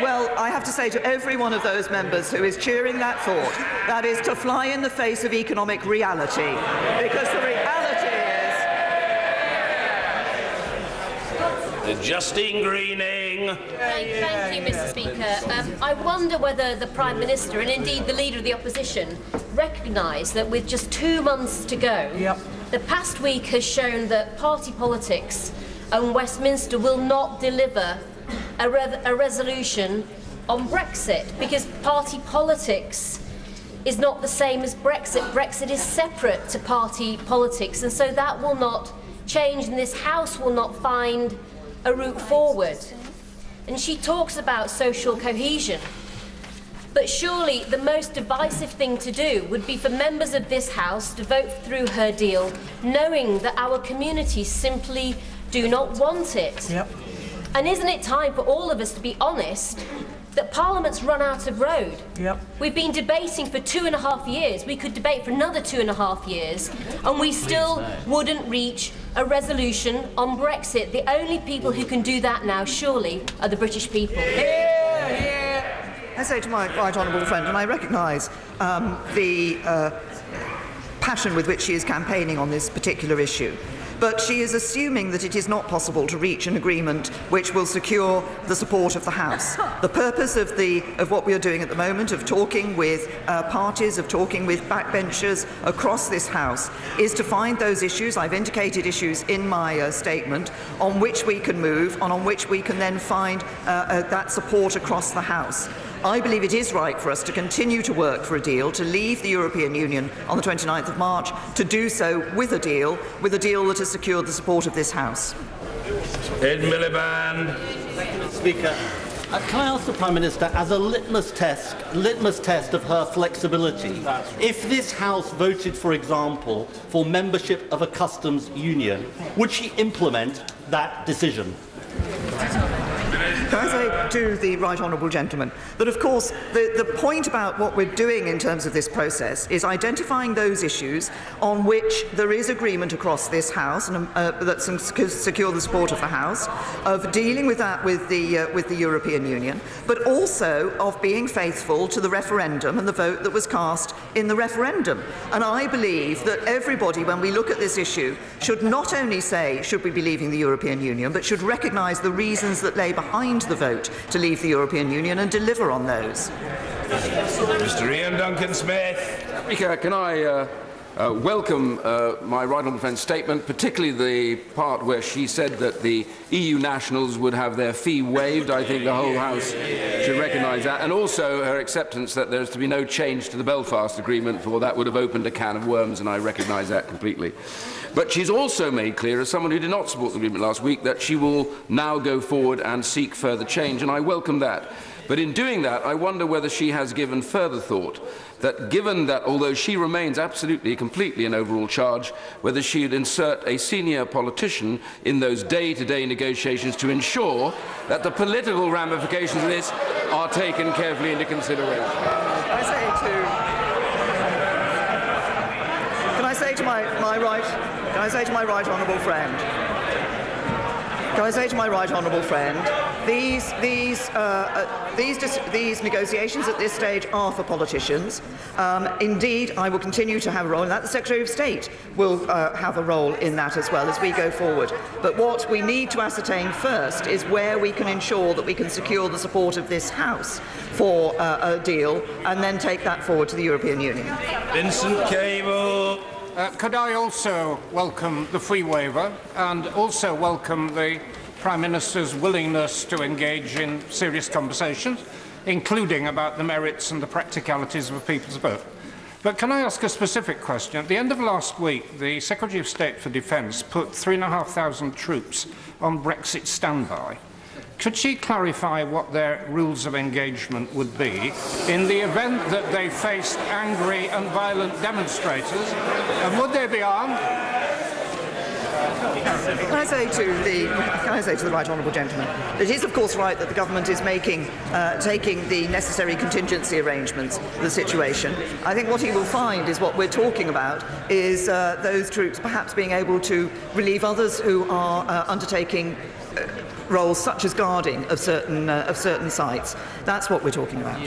well, I have to say to every one of those members who is cheering that thought, that is to fly in the face of economic reality, because the reality is... Justine Greening. Thank you, Mr. Speaker. I wonder whether the Prime Minister and indeed the Leader of the Opposition recognise that with just 2 months to go, the past week has shown that party politics and Westminster will not deliver a resolution on Brexit, because party politics is not the same as Brexit. Brexit is separate to party politics, and so that will not change, and this House will not find a route forward. And she talks about social cohesion, but surely the most divisive thing to do would be for members of this House to vote through her deal, knowing that our communities simply do not want it. And isn't it time for all of us to be honest that Parliament's run out of road. Yep. We've been debating for 2.5 years. We could debate for another 2.5 years, and we still wouldn't reach a resolution on Brexit. The only people who can do that now, surely, are the British people. I say to my right honourable friend, and I recognise the passion with which she is campaigning on this particular issue, but she is assuming that it is not possible to reach an agreement which will secure the support of the House. The purpose of what we are doing at the moment, of talking with parties, of talking with backbenchers across this House, is to find those issues, I've indicated issues in my statement, on which we can move and on which we can then find that support across the House. I believe it is right for us to continue to work for a deal, to leave the European Union on the 29th of March, to do so with a deal that has secured the support of this House. Ed Miliband. Speaker, can I ask the Prime Minister, as a litmus test of her flexibility, if this House voted, for example, for membership of a customs union, would she implement that decision? Can I say to the right honourable gentleman that, of course, the point about what we're doing in terms of this process is identifying those issues on which there is agreement across this House and that secure the support of the House, of dealing with that with the European Union, but also of being faithful to the referendum and the vote that was cast in the referendum. And I believe that everybody, when we look at this issue, should not only say, should we be leaving the European Union, but should recognise the reasons that lay behind the vote to leave the European Union and deliver on those. Mr. Ian Duncan-Smith. Speaker, can I welcome my right honourable friend's statement, particularly the part where she said that the EU nationals would have their fee waived. I think the whole House should recognise that, and also her acceptance that there is to be no change to the Belfast Agreement, for that would have opened a can of worms, and I recognise that completely. But she's also made clear, as someone who did not support the agreement last week, that she will now go forward and seek further change, and I welcome that. But in doing that, I wonder whether she has given further thought that, given that although she remains absolutely, completely in overall charge, whether she would insert a senior politician in those day-to-day negotiations to ensure that the political ramifications of this are taken carefully into consideration. Can I say to my right honourable friend, these negotiations at this stage are for politicians. Indeed, I will continue to have a role in that. The Secretary of State will have a role in that as well as we go forward. But what we need to ascertain first is where we can ensure that we can secure the support of this House for a deal, and then take that forward to the European Union. Vincent Cable. Could I also welcome the fee waiver and also welcome the Prime Minister's willingness to engage in serious conversations, including about the merits and the practicalities of a people's vote. But can I ask a specific question? At the end of last week, the Secretary of State for Defence put 3,500 troops on Brexit standby. Could she clarify what their rules of engagement would be in the event that they faced angry and violent demonstrators? And would they be armed? Can I say to the right honourable gentleman, it is of course right that the government is taking the necessary contingency arrangements for the situation. I think what he will find is what we're talking about is those troops perhaps being able to relieve others who are undertaking roles such as guarding of certain sites. That's what we're talking about.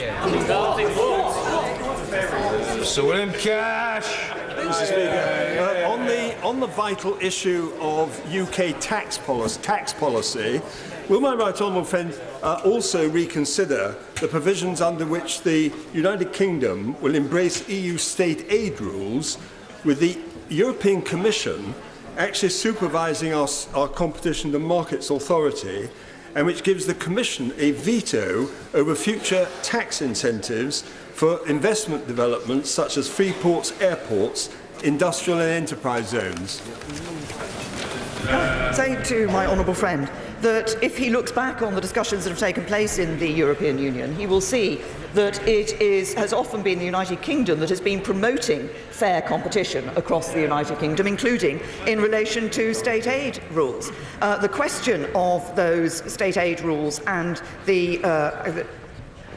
Sir William Cash. Mr. Speaker, on the vital issue of UK tax policy, will my right honourable friend also reconsider the provisions under which the United Kingdom will embrace EU state aid rules, with the European Commission actually supervising our Competition and Markets Authority, and which gives the Commission a veto over future tax incentives for investment developments such as free ports, airports, industrial and enterprise zones? Say to my honourable friend that if he looks back on the discussions that have taken place in the European Union, he will see that it has often been the United Kingdom that has been promoting fair competition across the United Kingdom, including in relation to state aid rules. The question of those state aid rules and the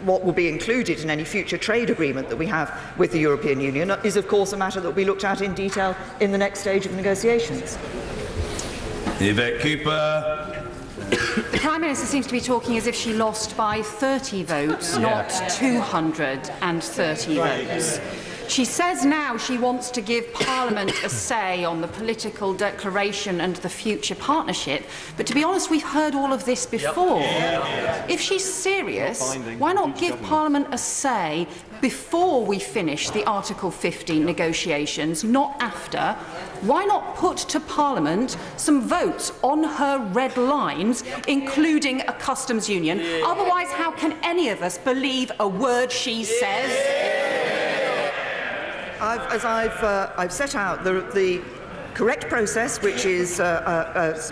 what will be included in any future trade agreement that we have with the European Union is, of course, a matter that will be looked at in detail in the next stage of negotiations. Yvette Cooper. The Prime Minister seems to be talking as if she lost by 30 votes, not 230 votes. She says now she wants to give Parliament a say on the political declaration and the future partnership, but to be honest, we've heard all of this before. If she's serious, why not give Parliament a say before we finish the Article 50 negotiations, not after? Why not put to Parliament some votes on her red lines, including a customs union? Otherwise, how can any of us believe a word she says? As I've set out, the correct process, which is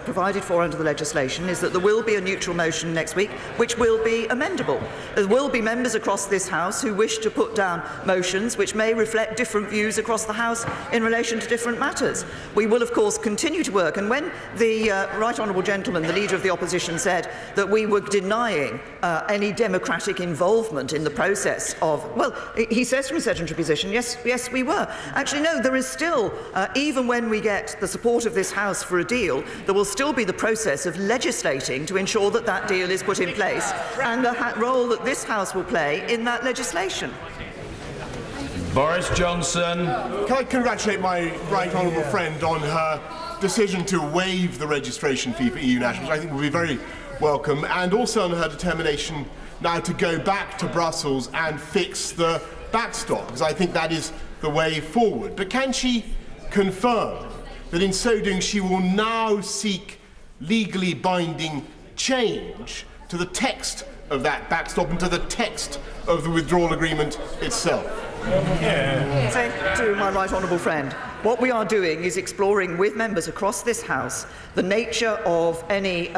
provided for under the legislation, is that there will be a neutral motion next week, which will be amendable. There will be members across this House who wish to put down motions which may reflect different views across the House in relation to different matters. We will, of course, continue to work. And when the Right Honourable Gentleman, the Leader of the Opposition, said that we were denying any democratic involvement in the process of, well, he says from a sedentary position, yes, we were. Actually, no, there is still, even when we get the support of this House for a deal, there will still be the process of legislating to ensure that that deal is put in place and the role that this House will play in that legislation. Boris Johnson. Can I congratulate my right honourable friend on her decision to waive the registration fee for EU nationals? I think will be very welcome, and also on her determination now to go back to Brussels and fix the backstop, because I think that is the way forward. But can she confirm that in so doing she will now seek legally binding change to the text of that backstop and to the text of the withdrawal agreement itself? To my right honourable friend, what we are doing is exploring with members across this House the nature of any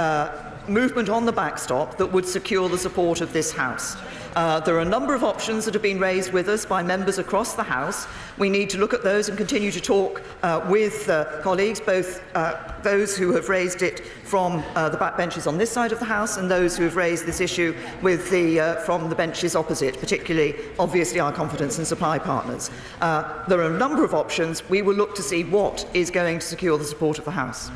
movement on the backstop that would secure the support of this House. There are a number of options that have been raised with us by members across the House. We need to look at those and continue to talk with colleagues, both those who have raised it from the backbenches on this side of the House and those who have raised this issue with from the benches opposite, particularly, obviously, our confidence and supply partners. There are a number of options. We will look to see what is going to secure the support of the House.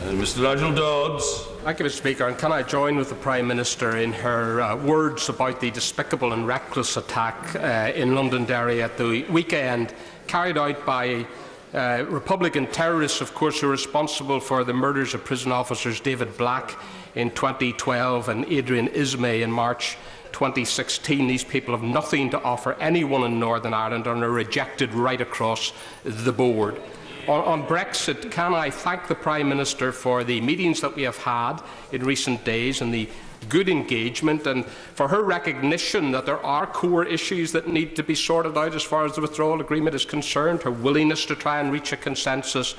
Mr. Nigel Dodds. Thank you, Mr. Speaker. And can I join with the Prime Minister in her words about the despicable and reckless attack in Londonderry at the weekend, carried out by Republican terrorists, of course, who are responsible for the murders of prison officers David Black in 2012 and Adrian Ismay in March 2016. These people have nothing to offer anyone in Northern Ireland and are rejected right across the board. On Brexit, can I thank the Prime Minister for the meetings that we have had in recent days and the good engagement, and for her recognition that there are core issues that need to be sorted out as far as the withdrawal agreement is concerned, her willingness to try and reach a consensus,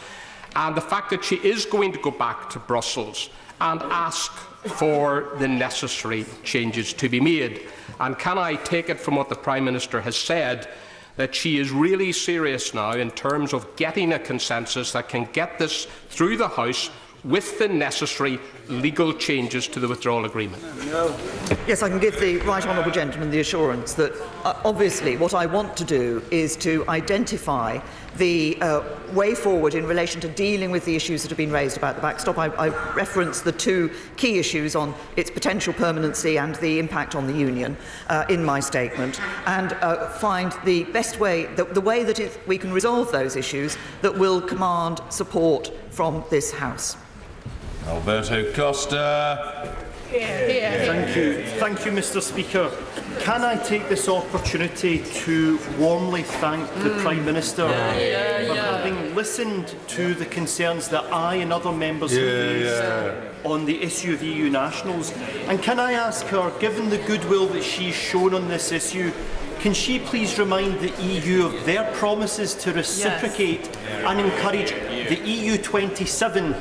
and the fact that she is going to go back to Brussels and ask for the necessary changes to be made. And can I take it from what the Prime Minister has said that she is really serious now in terms of getting a consensus that can get this through the House with the necessary legal changes to the withdrawal agreement? Yes, I can give the right honourable gentleman the assurance that obviously what I want to do is to identify the way forward in relation to dealing with the issues that have been raised about the backstop. I referenced the two key issues on its potential permanency and the impact on the Union in my statement, and find the best way, the way that we can resolve those issues that will command support from this House. Alberto Costa. Thank you, Mr. Speaker. Can I take this opportunity to warmly thank the Prime Minister for having listened to the concerns that I and other members have raised on the issue of EU nationals? And can I ask her, given the goodwill that she's shown on this issue, can she please remind the EU of their promises to reciprocate and encourage the EU 27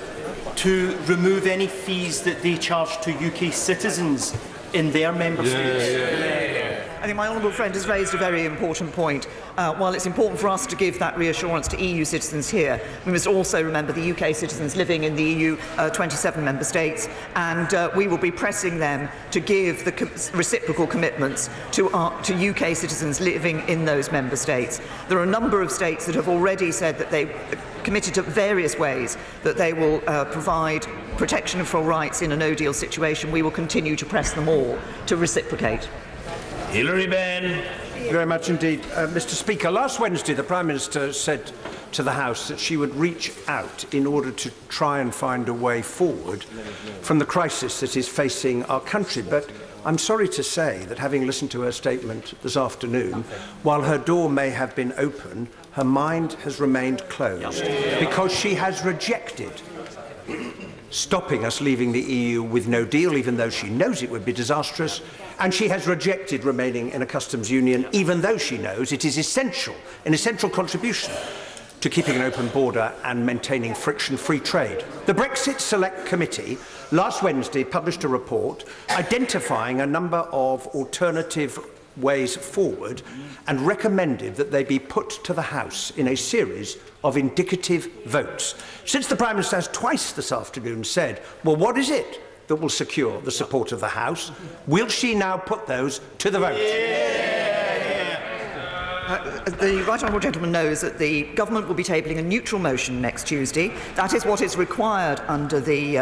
to remove any fees that they charge to UK citizens in their member states? I think my honourable friend has raised a very important point. While it's important for us to give that reassurance to EU citizens here, we must also remember the UK citizens living in the EU 27 member states, and we will be pressing them to give the reciprocal commitments to UK citizens living in those member states. There are a number of states that have already said that they committed to various ways that they will provide protection for rights in a no-deal situation. We will continue to press them all to reciprocate. Hilary Benn. Thank you very much indeed. Mr. Speaker, last Wednesday the Prime Minister said to the House that she would reach out in order to try and find a way forward from the crisis that is facing our country. But I'm sorry to say that, having listened to her statement this afternoon, while her door may have been open, her mind has remained closed because she has rejected stopping us leaving the EU with no deal, even though she knows it would be disastrous, and she has rejected remaining in a customs union, even though she knows it is essential, an essential contribution to keeping an open border and maintaining friction-free trade. The Brexit Select Committee last Wednesday published a report identifying a number of alternative ways forward and recommended that they be put to the House in a series of indicative votes. Since the Prime Minister has twice this afternoon said, well, what is it that will secure the support of the House, will she now put those to the vote? The right honourable gentleman knows that the government will be tabling a neutral motion next Tuesday. That is what is required under the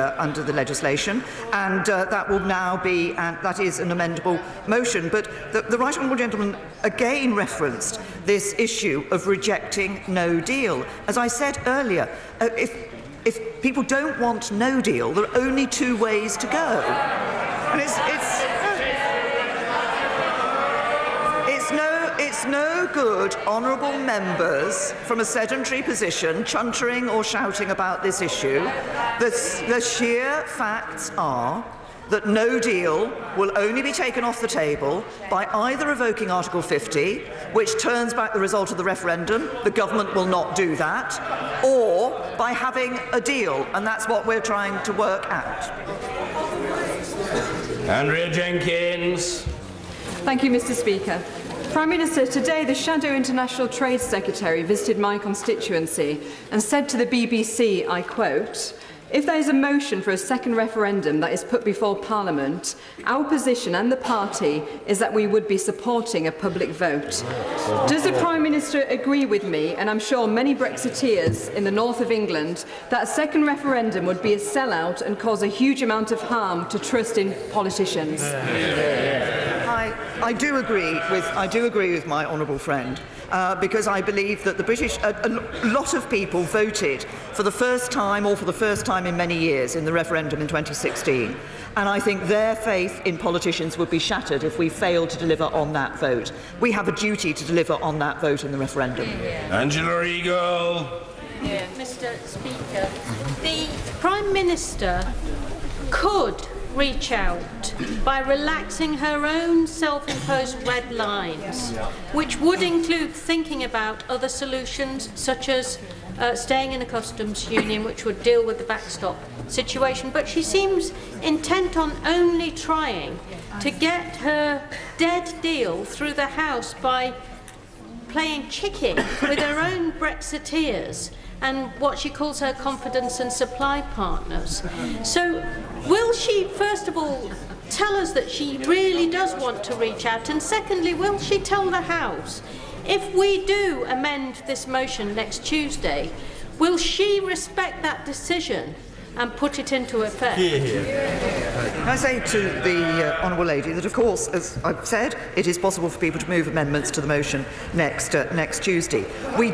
legislation, and that will now be, and that is an amendable motion. But the right honourable gentleman again referenced this issue of rejecting no deal. As I said earlier, if people don't want no deal, there are only two ways to go, and it's no good honourable members from a sedentary position chuntering or shouting about this issue. The sheer facts are that no deal will only be taken off the table by either revoking Article 50, which turns back the result of the referendum, the government will not do that, or by having a deal, and that's what we're trying to work out. Andrea Jenkins. Thank you, Mr. Speaker. Prime Minister, today the Shadow International Trade Secretary visited my constituency and said to the BBC, I quote, "If there is a motion for a second referendum that is put before Parliament, our position and the party is that we would be supporting a public vote." Does the Prime Minister agree with me, and I'm sure many Brexiteers in the north of England, that a second referendum would be a sellout and cause a huge amount of harm to trust in politicians? I do agree with my honourable friend, because I believe that the British, a lot of people voted for the first time, or for the first time in many years, in the referendum in 2016. And I think their faith in politicians would be shattered if we failed to deliver on that vote. We have a duty to deliver on that vote in the referendum. Angela Eagle. Mr. Speaker, the Prime Minister could reach out by relaxing her own self-imposed red lines, which would include thinking about other solutions, such as staying in a customs union, which would deal with the backstop situation. But she seems intent on only trying to get her dead deal through the House by playing chicken with her own Brexiteers and what she calls her confidence and supply partners. So will she, first of all, tell us that she really does want to reach out? And secondly, will she tell the House, if we do amend this motion next Tuesday, will she respect that decision and put it into effect? I say to the honourable lady that, of course, as I've said, it is possible for people to move amendments to the motion next Tuesday. We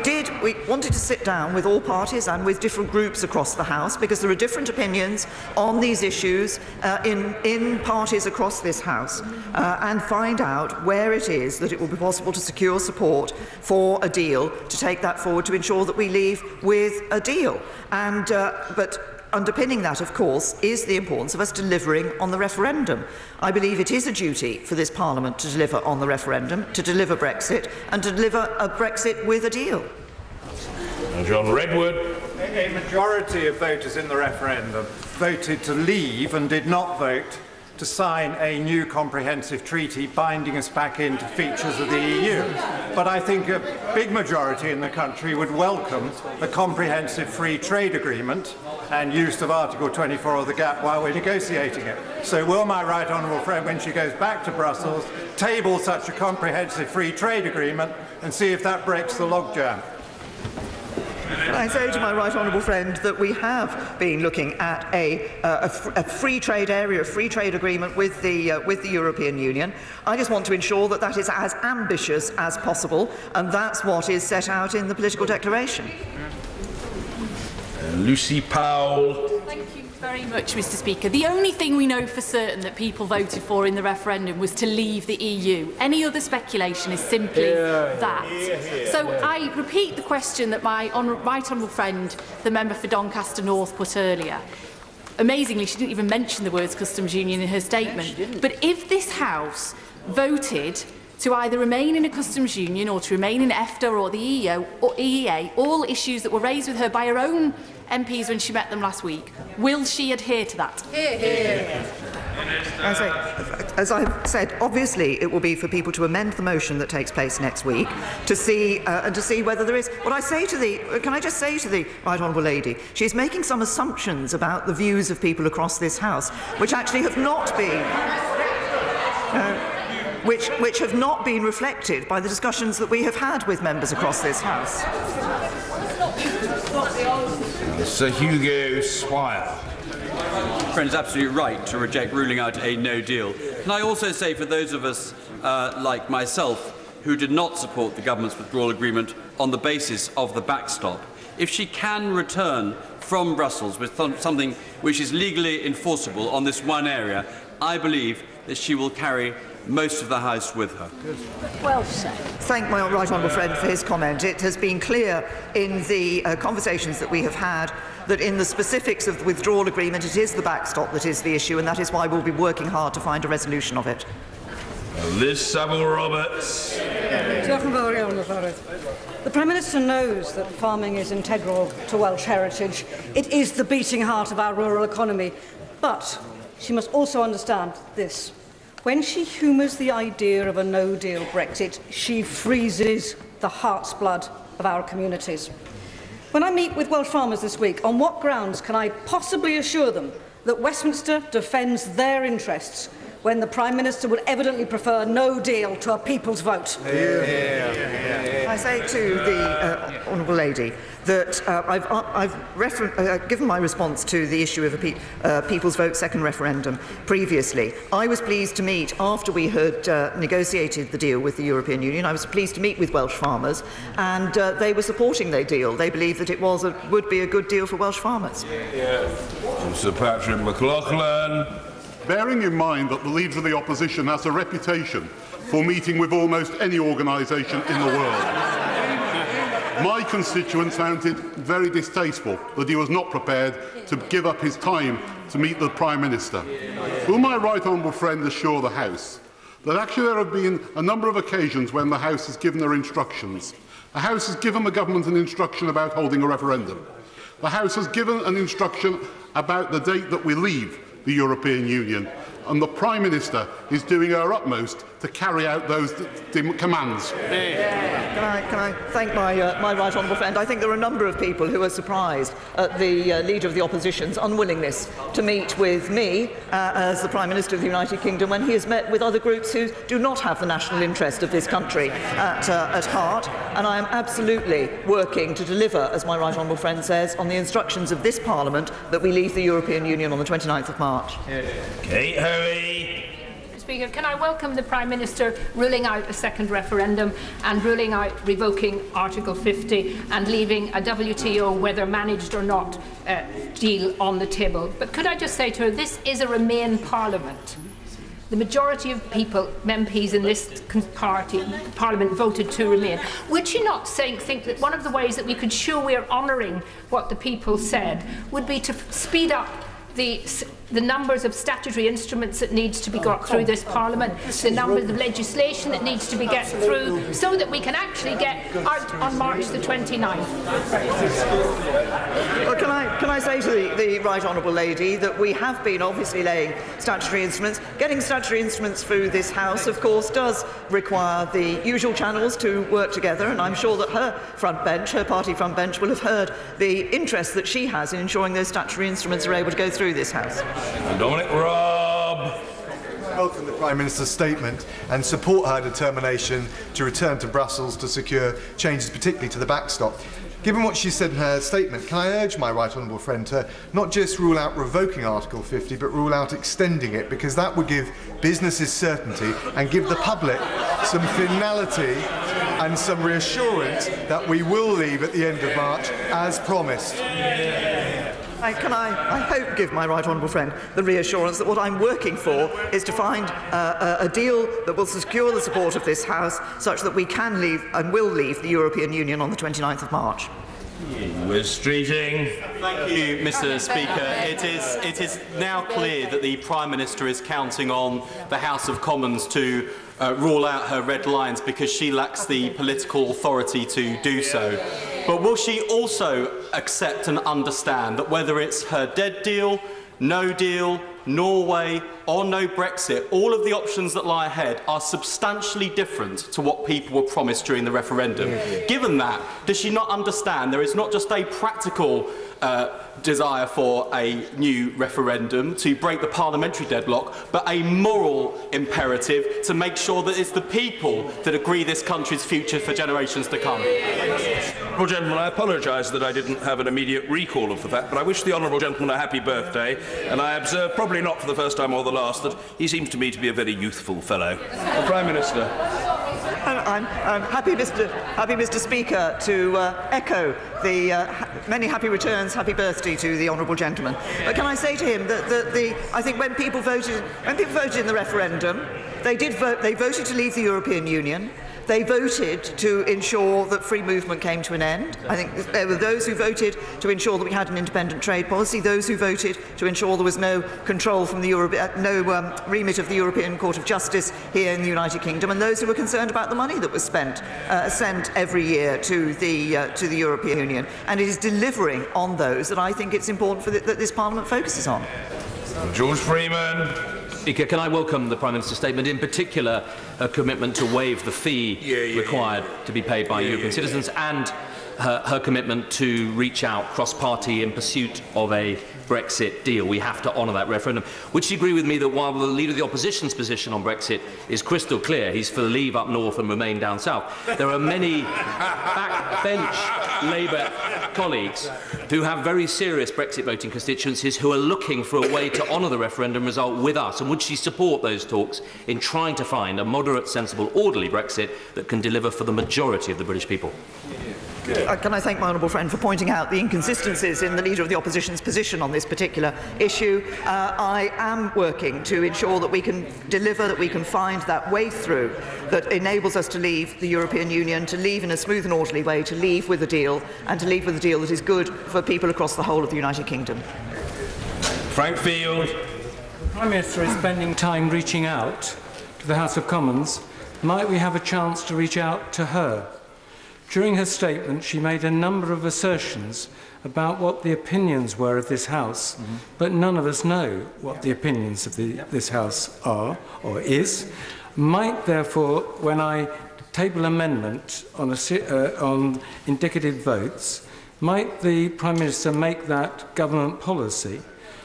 wanted to sit down with all parties and with different groups across the House, because there are different opinions on these issues in parties across this House, and find out where it is that it will be possible to secure support for a deal, to take that forward, to ensure that we leave with a deal. But underpinning that, of course, is the importance of us delivering on the referendum. I believe it is a duty for this Parliament to deliver on the referendum, to deliver Brexit, and to deliver a Brexit with a deal. John Redwood. A majority of voters in the referendum voted to leave and did not vote to sign a new comprehensive treaty binding us back into features of the EU. But I think a big majority in the country would welcome the comprehensive free trade agreement and use of Article 24 of the GAP while we're negotiating it. So will my right honourable friend, when she goes back to Brussels, table such a comprehensive free trade agreement and see if that breaks the logjam? I say to my right honourable friend that we have been looking at a free trade area, a free trade agreement with the European Union. I just want to ensure that that is as ambitious as possible, and that's what is set out in the political declaration. Lucy Powell. Thank you very much, Mr. Speaker. The only thing we know for certain that people voted for in the referendum was to leave the EU. Any other speculation is simply that. So I repeat the question that my right honourable friend, the member for Doncaster North, put earlier. Amazingly, she didn't even mention the words customs union in her statement. But if this House voted to either remain in a customs union or to remain in EFTA or the EEA, all issues that were raised with her by her own MPs when she met them last week, will she adhere to that? As I've said, obviously it will be for people to amend the motion that takes place next week to see whether there is. What I say to can I just say to the right honourable lady, she's making some assumptions about the views of people across this House, which actually have not been. Which have not been reflected by the discussions that we have had with members across this House. Sir Hugo Swire. Friend is absolutely right to reject ruling out a no deal. Can I also say, for those of us like myself who did not support the government's withdrawal agreement on the basis of the backstop, if she can return from Brussels with something which is legally enforceable on this one area, I believe that she will carry most of the House with her. Well said. Thank my right honourable friend for his comment. It has been clear in the conversations that we have had that in the specifics of the withdrawal agreement it is the backstop that is the issue, and that is why we'll be working hard to find a resolution of it. Liz Saville-Roberts. The Prime Minister knows that farming is integral to Welsh heritage. It is the beating heart of our rural economy. But she must also understand this. When she humours the idea of a no-deal Brexit, she freezes the heart's blood of our communities. When I meet with Welsh farmers this week, on what grounds can I possibly assure them that Westminster defends their interests when the Prime Minister would evidently prefer no deal to a people's vote? I say to the honourable lady that I've given my response to the issue of a people's vote second referendum previously. I was pleased to meet, after we had negotiated the deal with the European Union, I was pleased to meet with Welsh farmers, and they were supporting the deal. They believed that it would be a good deal for Welsh farmers. Sir Patrick McLaughlin. Bearing in mind that the Leader of the Opposition has a reputation for meeting with almost any organisation in the world, my constituents found it very distasteful that he was not prepared to give up his time to meet the Prime Minister. Will my right honourable friend assure the House that actually there have been a number of occasions when the House has given their instructions? The House has given the government an instruction about holding a referendum. The House has given an instruction about the date that we leave the European Union, and the Prime Minister is doing her utmost to carry out those commands. Can I thank my right honourable friend? I think there are a number of people who are surprised at the Leader of the Opposition's unwillingness to meet with me as the Prime Minister of the United Kingdom when he has met with other groups who do not have the national interest of this country at heart, and I am absolutely working to deliver, as my right honourable friend says, on the instructions of this Parliament that we leave the European Union on the 29th of March. Kate Hoey. Speaker, can I welcome the Prime Minister ruling out a second referendum and ruling out revoking Article 50 and leaving a WTO, whether managed or not, deal on the table. But could I just say to her, this is a Remain Parliament. The majority of people, MPs in this Parliament, voted to remain. Would she not think that one of the ways that we could show we are honouring what the people said would be to speed up the the numbers of statutory instruments that needs to be got through this Parliament, the numbers of legislation that needs to be get through, so that we can actually get out on March the 29th. Well, can I say to the Right Honourable Lady that we have been obviously laying statutory instruments. Getting statutory instruments through this House, of course, does require the usual channels to work together, and I'm sure that her front bench, her party front bench, will have heard the interest that she has in ensuring those statutory instruments are able to go through this House. Dominic Raab. Welcome the Prime Minister's statement and support her determination to return to Brussels to secure changes, particularly to the backstop. Given what she said in her statement, can I urge my right honourable friend to not just rule out revoking Article 50, but rule out extending it, because that would give businesses certainty and give the public some finality and some reassurance that we will leave at the end of March, as promised. I hope, give my right honourable friend the reassurance that what I'm working for is to find a deal that will secure the support of this House such that we can leave and will leave the European Union on the 29th of March. We're streeting. Thank you, Mr. Speaker. It is now clear that the Prime Minister is counting on the House of Commons to rule out her red lines because she lacks the political authority to do so. But will she also accept and understand that whether it's her dead deal, no deal, Norway or no Brexit, all of the options that lie ahead are substantially different to what people were promised during the referendum? Given that, does she not understand there is not just a practical desire for a new referendum to break the parliamentary deadlock, but a moral imperative to make sure that it's the people that agree this country's future for generations to come? Well, gentlemen, I apologise that I didn't have an immediate recall of the fact, but I wish the honourable gentleman a happy birthday, and I observe, probably not for the first time or the last, that he seems to me to be a very youthful fellow. The Prime Minister. I'm happy, Mr. Speaker, to echo the many happy returns, happy birthday to the honourable gentleman. But can I say to him that I think when people voted in the referendum, they voted to leave the European Union. They voted to ensure that free movement came to an end. I think there were those who voted to ensure that we had an independent trade policy, those who voted to ensure there was no control from the remit of the European Court of Justice here in the United Kingdom, and those who were concerned about the money that was sent every year to the European Union. And it is delivering on those that I think it's important that this Parliament focuses on. George Freeman. Speaker, can I welcome the Prime Minister's statement, in particular a commitment to waive the fee required to be paid by European citizens, and her commitment to reach out cross-party in pursuit of a Brexit deal. We have to honour that referendum. Would she agree with me that while the Leader of the Opposition's position on Brexit is crystal clear, he's for leave up north and remain down south, there are many backbench Labour colleagues who have very serious Brexit voting constituencies who are looking for a way to honour the referendum result with us? And would she support those talks in trying to find a moderate, sensible, orderly Brexit that can deliver for the majority of the British people? Can I thank my honourable friend for pointing out the inconsistencies in the Leader of the Opposition's position on this particular issue. I am working to ensure that we can deliver, that we can find that way through that enables us to leave the European Union, to leave in a smooth and orderly way, to leave with a deal, and to leave with a deal that is good for people across the whole of the United Kingdom. Frank Field. The Prime Minister is spending time reaching out to the House of Commons. Might we have a chance to reach out to her? During her statement, she made a number of assertions about what the opinions were of this House, but none of us know what the opinions of this House are or is. Might, therefore, when I table amendment on indicative votes, might the Prime Minister make that government policy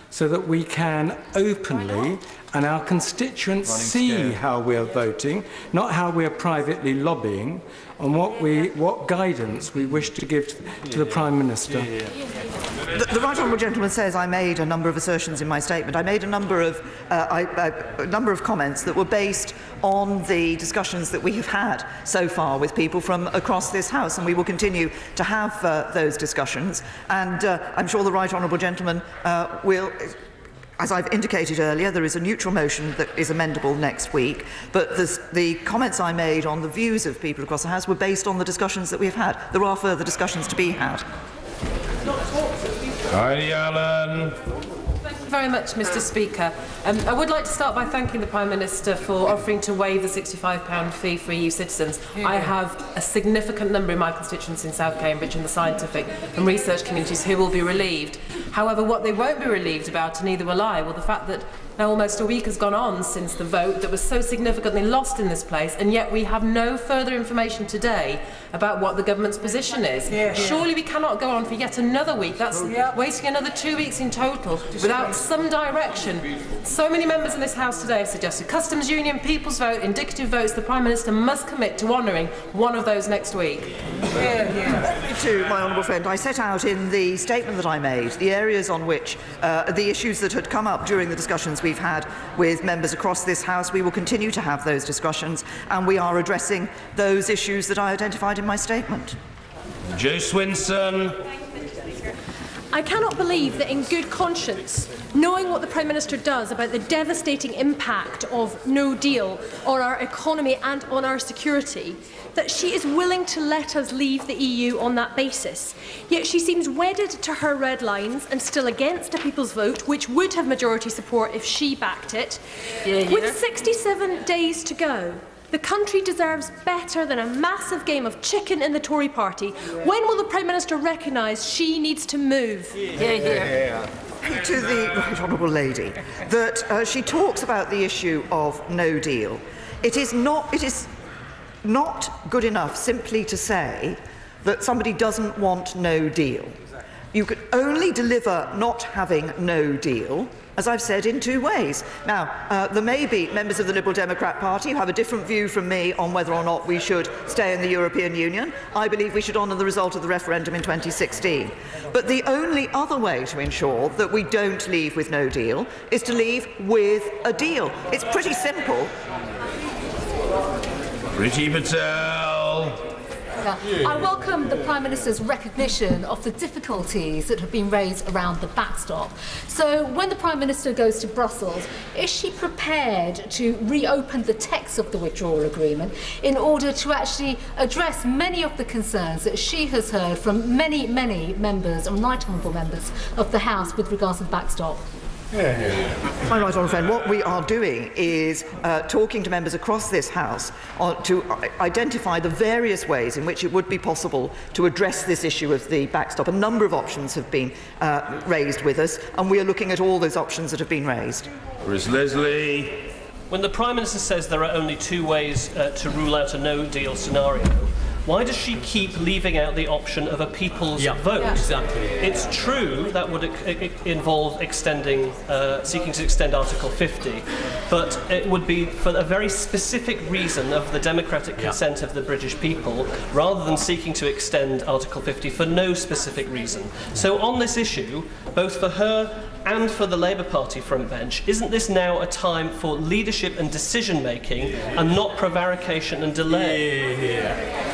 so that we can openly and our constituents see how we are voting, not how we are privately lobbying, on what guidance we wish to give to the Prime Minister? The right honourable gentleman says I made a number of assertions in my statement. I made a number of comments that were based on the discussions that we have had so far with people from across this House, and we will continue to have those discussions. And I'm sure the right honourable gentleman will. As I've indicated earlier, there is a neutral motion that is amendable next week, but the comments I made on the views of people across the House were based on the discussions that we've had. There are further discussions to be had. Heidi Allen. very much, Mr. Speaker. I would like to start by thanking the Prime Minister for offering to waive the £65 fee for EU citizens. I have a significant number in my constituency in South Cambridge in the scientific and research communities who will be relieved. However, what they won't be relieved about, and neither will I, will the fact that now almost a week has gone on since the vote that was so significantly lost in this place, and yet we have no further information today about what the government's position is. Surely we cannot go on for yet another week. That's wasting another 2 weeks in total without some direction. So many members in this House today have suggested customs union, people's vote, indicative votes. The Prime Minister must commit to honouring one of those next week. To my honourable friend, I set out in the statement that I made the areas on which the issues that had come up during the discussions we've had with members across this House. We will continue to have those discussions, and we are addressing those issues that I identified in my statement. Joe Swinson. I cannot believe that in good conscience, knowing what the Prime Minister does about the devastating impact of no deal on our economy and on our security, that she is willing to let us leave the EU on that basis. Yet she seems wedded to her red lines and still against a people's vote, which would have majority support if she backed it. With 67 days to go, the country deserves better than a massive game of chicken in the Tory party. When will the Prime Minister recognise she needs to move? To the Right Honourable Lady, that she talks about the issue of no deal. It is not good enough simply to say that somebody doesn't want no deal. You could only deliver not having no deal, as I've said, in two ways. Now, there may be members of the Liberal Democrat Party who have a different view from me on whether or not we should stay in the European Union. I believe we should honour the result of the referendum in 2016. But the only other way to ensure that we don't leave with no deal is to leave with a deal. It's pretty simple. Priti Patel. I welcome the Prime Minister's recognition of the difficulties that have been raised around the backstop. So when the Prime Minister goes to Brussels, is she prepared to reopen the text of the withdrawal agreement in order to actually address many of the concerns that she has heard from many members and right honourable members of the House with regards to the backstop? My right honourable friend, what we are doing is talking to members across this House to identify the various ways in which it would be possible to address this issue of the backstop. A number of options have been raised with us, and we are looking at all those options that have been raised. Chris Leslie. When the Prime Minister says there are only two ways to rule out a no-deal scenario, why does she keep leaving out the option of a people's vote? Exactly. It's true that would involve extending, seeking to extend Article 50, but it would be for a very specific reason of the democratic consent of the British people, rather than seeking to extend Article 50 for no specific reason. So on this issue, both for her and for the Labour Party front bench, isn't this now a time for leadership and decision-making and not prevarication and delay?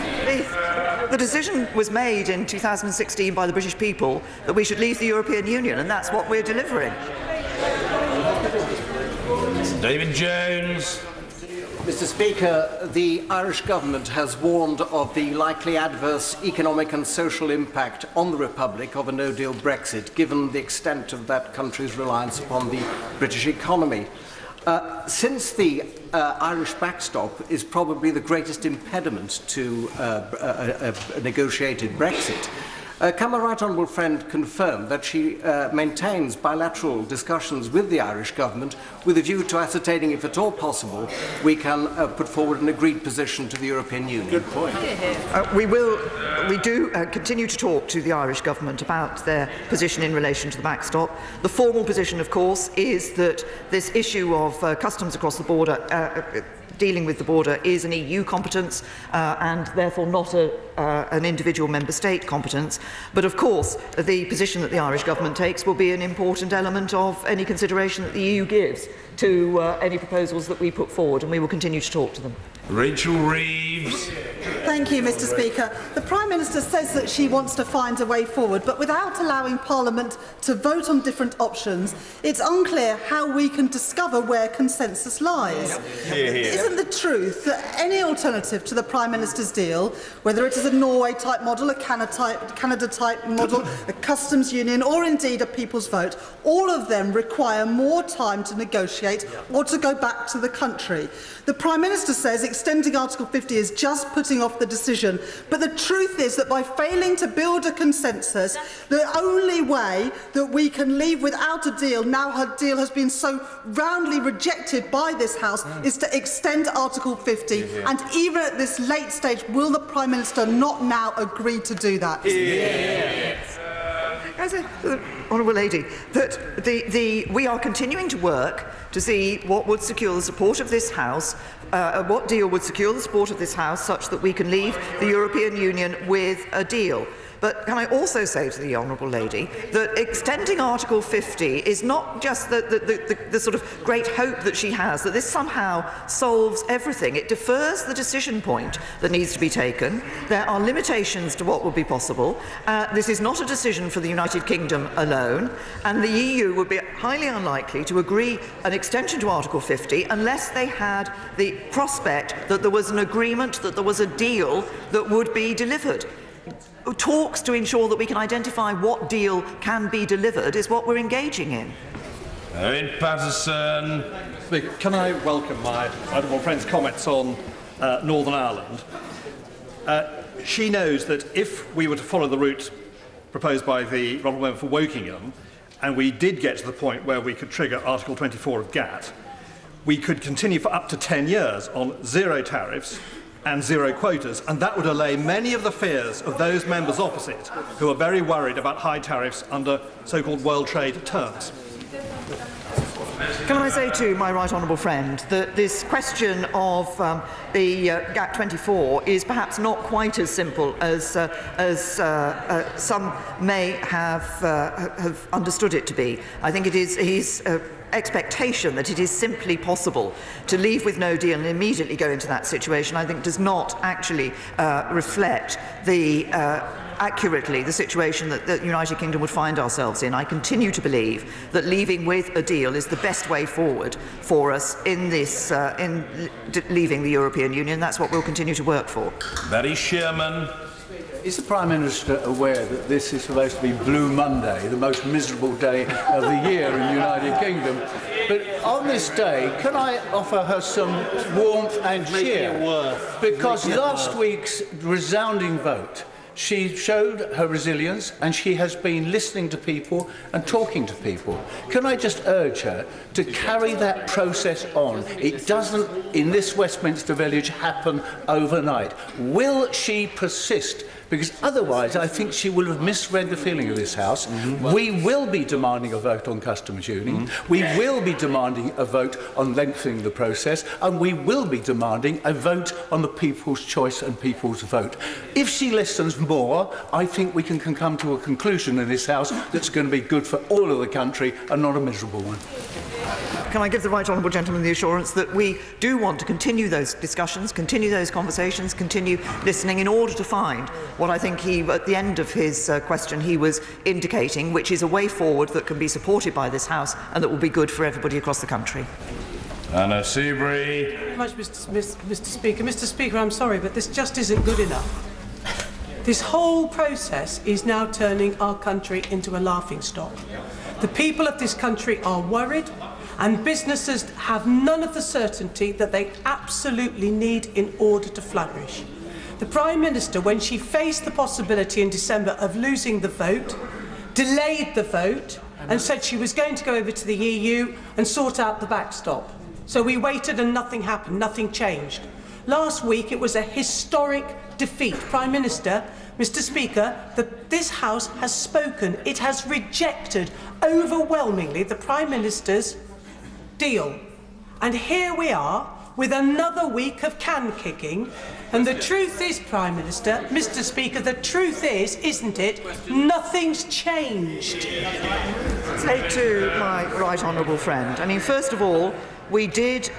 The decision was made in 2016 by the British people that we should leave the European Union, and that's what we're delivering. David Jones. Mr. Speaker, the Irish government has warned of the likely adverse economic and social impact on the Republic of a no-deal Brexit, given the extent of that country's reliance upon the British economy. Since the Irish backstop is probably the greatest impediment to a negotiated Brexit, can my right honourable friend confirm that she maintains bilateral discussions with the Irish government with a view to ascertaining if at all possible we can put forward an agreed position to the European Union? Good point. We do continue to talk to the Irish government about their position in relation to the backstop. The formal position, of course, is that this issue of customs across the border, dealing with the border, is an EU competence and therefore not an individual member state competence. But of course, the position that the Irish government takes will be an important element of any consideration that the EU gives to any proposals that we put forward, and we will continue to talk to them. Rachel Reeves. Thank you, Mr. Speaker. The Prime Minister says that she wants to find a way forward, but without allowing Parliament to vote on different options, it's unclear how we can discover where consensus lies. Isn't the truth that any alternative to the Prime Minister's deal, whether it is a Norway-type model, a Canada-type model, a customs union, or indeed a people's vote, all of them require more time to negotiate or to go back to the country? The Prime Minister says extending Article 50 is just putting off the decision, but the truth is that by failing to build a consensus, the only way that we can leave without a deal, now her deal has been so roundly rejected by this House, is to extend Article 50. And even at this late stage, will the Prime Minister not now agree to do that? As a honourable lady, that we are continuing to work to see what would secure the support of this House, what deal would secure the support of this House such that we can leave the European Union with a deal. But can I also say to the honourable lady that extending Article 50 is not just the sort of great hope that she has, that this somehow solves everything. It defers the decision point that needs to be taken. There are limitations to what would be possible. This is not a decision for the United Kingdom alone, and the EU would be highly unlikely to agree an extension to Article 50 unless they had the prospect that there was an agreement, that there was a deal that would be delivered. Talks to ensure that we can identify what deal can be delivered is what we're engaging in. Owen Patterson. Can I welcome my honourable friend's comments on Northern Ireland? She knows that if we were to follow the route proposed by the honourable member for Wokingham, and we did get to the point where we could trigger Article 24 of GATT, we could continue for up to 10 years on zero tariffs and zero quotas, and that would allay many of the fears of those members opposite who are very worried about high tariffs under so-called world trade terms. Can I say to my right honourable friend that this question of the GATT 24 is perhaps not quite as simple as some may have understood it to be. I think it is his expectation that it is simply possible to leave with no deal and immediately go into that situation, I think does not actually reflect accurately the situation that the United Kingdom would find ourselves in. I continue to believe that leaving with a deal is the best way forward for us in this leaving the European Union. That's what we'll continue to work for. Barry Sherman. Is the Prime Minister aware that this is supposed to be Blue Monday, the most miserable day of the year in the United Kingdom? But on this day, can I offer her some warmth and cheer? Because last week's resounding vote, she showed her resilience and she has been listening to people and talking to people. Can I just urge her to carry that process on? It doesn't, in this Westminster village, happen overnight. Will she persist? Because otherwise I think she will have misread the feeling of this House. We will be demanding a vote on customs union, we will be demanding a vote on lengthening the process, and we will be demanding a vote on the people's choice and people's vote. If she listens more, I think we can come to a conclusion in this House that's going to be good for all of the country and not a miserable one. Can I give the right honourable gentleman the assurance that we do want to continue those discussions, continue those conversations, continue listening in order to find what I think he, at the end of his question, he was indicating, which is a way forward that can be supported by this House and that will be good for everybody across the country. Anna Seabury. Thank you very much, Mr. Speaker. Mr. Speaker, I'm sorry, but this just isn't good enough. This whole process is now turning our country into a laughingstock. The people of this country are worried, and businesses have none of the certainty that they absolutely need in order to flourish. The Prime Minister, when she faced the possibility in December of losing the vote, delayed the vote and said she was going to go over to the EU and sort out the backstop. So we waited and nothing happened, nothing changed. Last week it was a historic defeat. Prime Minister, Mr. Speaker, this House has spoken. It has rejected overwhelmingly the Prime Minister's deal. And here we are with another week of can kicking. And the truth is, Prime Minister, Mr. Speaker, the truth is, isn't it, nothing's changed. Say to my right honourable friend, I mean, first of all, we did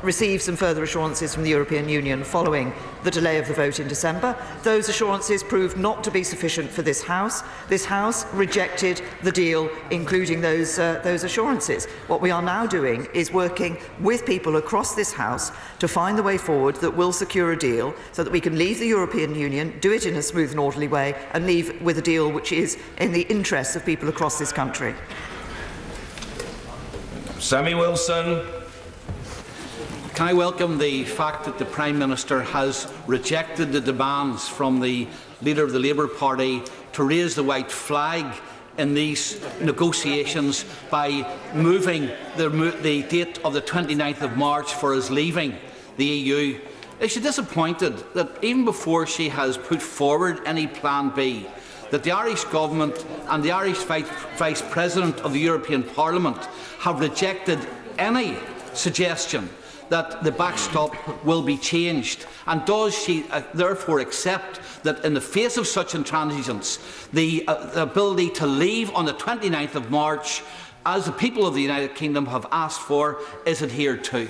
received some further assurances from the European Union following the delay of the vote in December. Those assurances proved not to be sufficient for this House. This House rejected the deal, including those assurances. What we are now doing is working with people across this House to find the way forward that will secure a deal so that we can leave the European Union, do it in a smooth and orderly way, and leave with a deal which is in the interests of people across this country. Sammy Wilson. Can I welcome the fact that the Prime Minister has rejected the demands from the Leader of the Labour Party to raise the white flag in these negotiations by moving the date of the 29th of March for his leaving the EU? Is she disappointed that even before she has put forward any plan B, that the Irish Government and the Irish Vice President of the European Parliament have rejected any suggestion that the backstop will be changed? And does she therefore accept that in the face of such intransigence, the ability to leave on the 29th of March, as the people of the United Kingdom have asked for, is adhered to?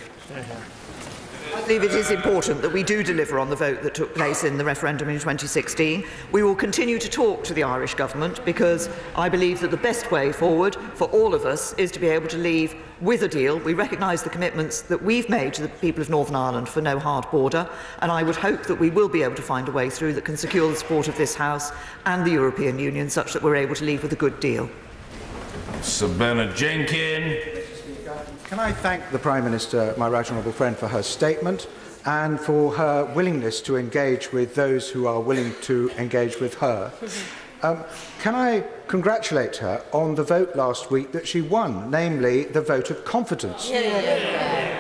I believe it is important that we do deliver on the vote that took place in the referendum in 2016. We will continue to talk to the Irish Government because I believe that the best way forward for all of us is to be able to leave with a deal. We recognise the commitments that we've made to the people of Northern Ireland for no hard border, and I would hope that we will be able to find a way through that can secure the support of this House and the European Union such that we're able to leave with a good deal. Sir Bernard Jenkins. Can I thank the Prime Minister, my right honourable friend, for her statement and for her willingness to engage with those who are willing to engage with her. Can I congratulate her on the vote last week that she won, namely the vote of confidence,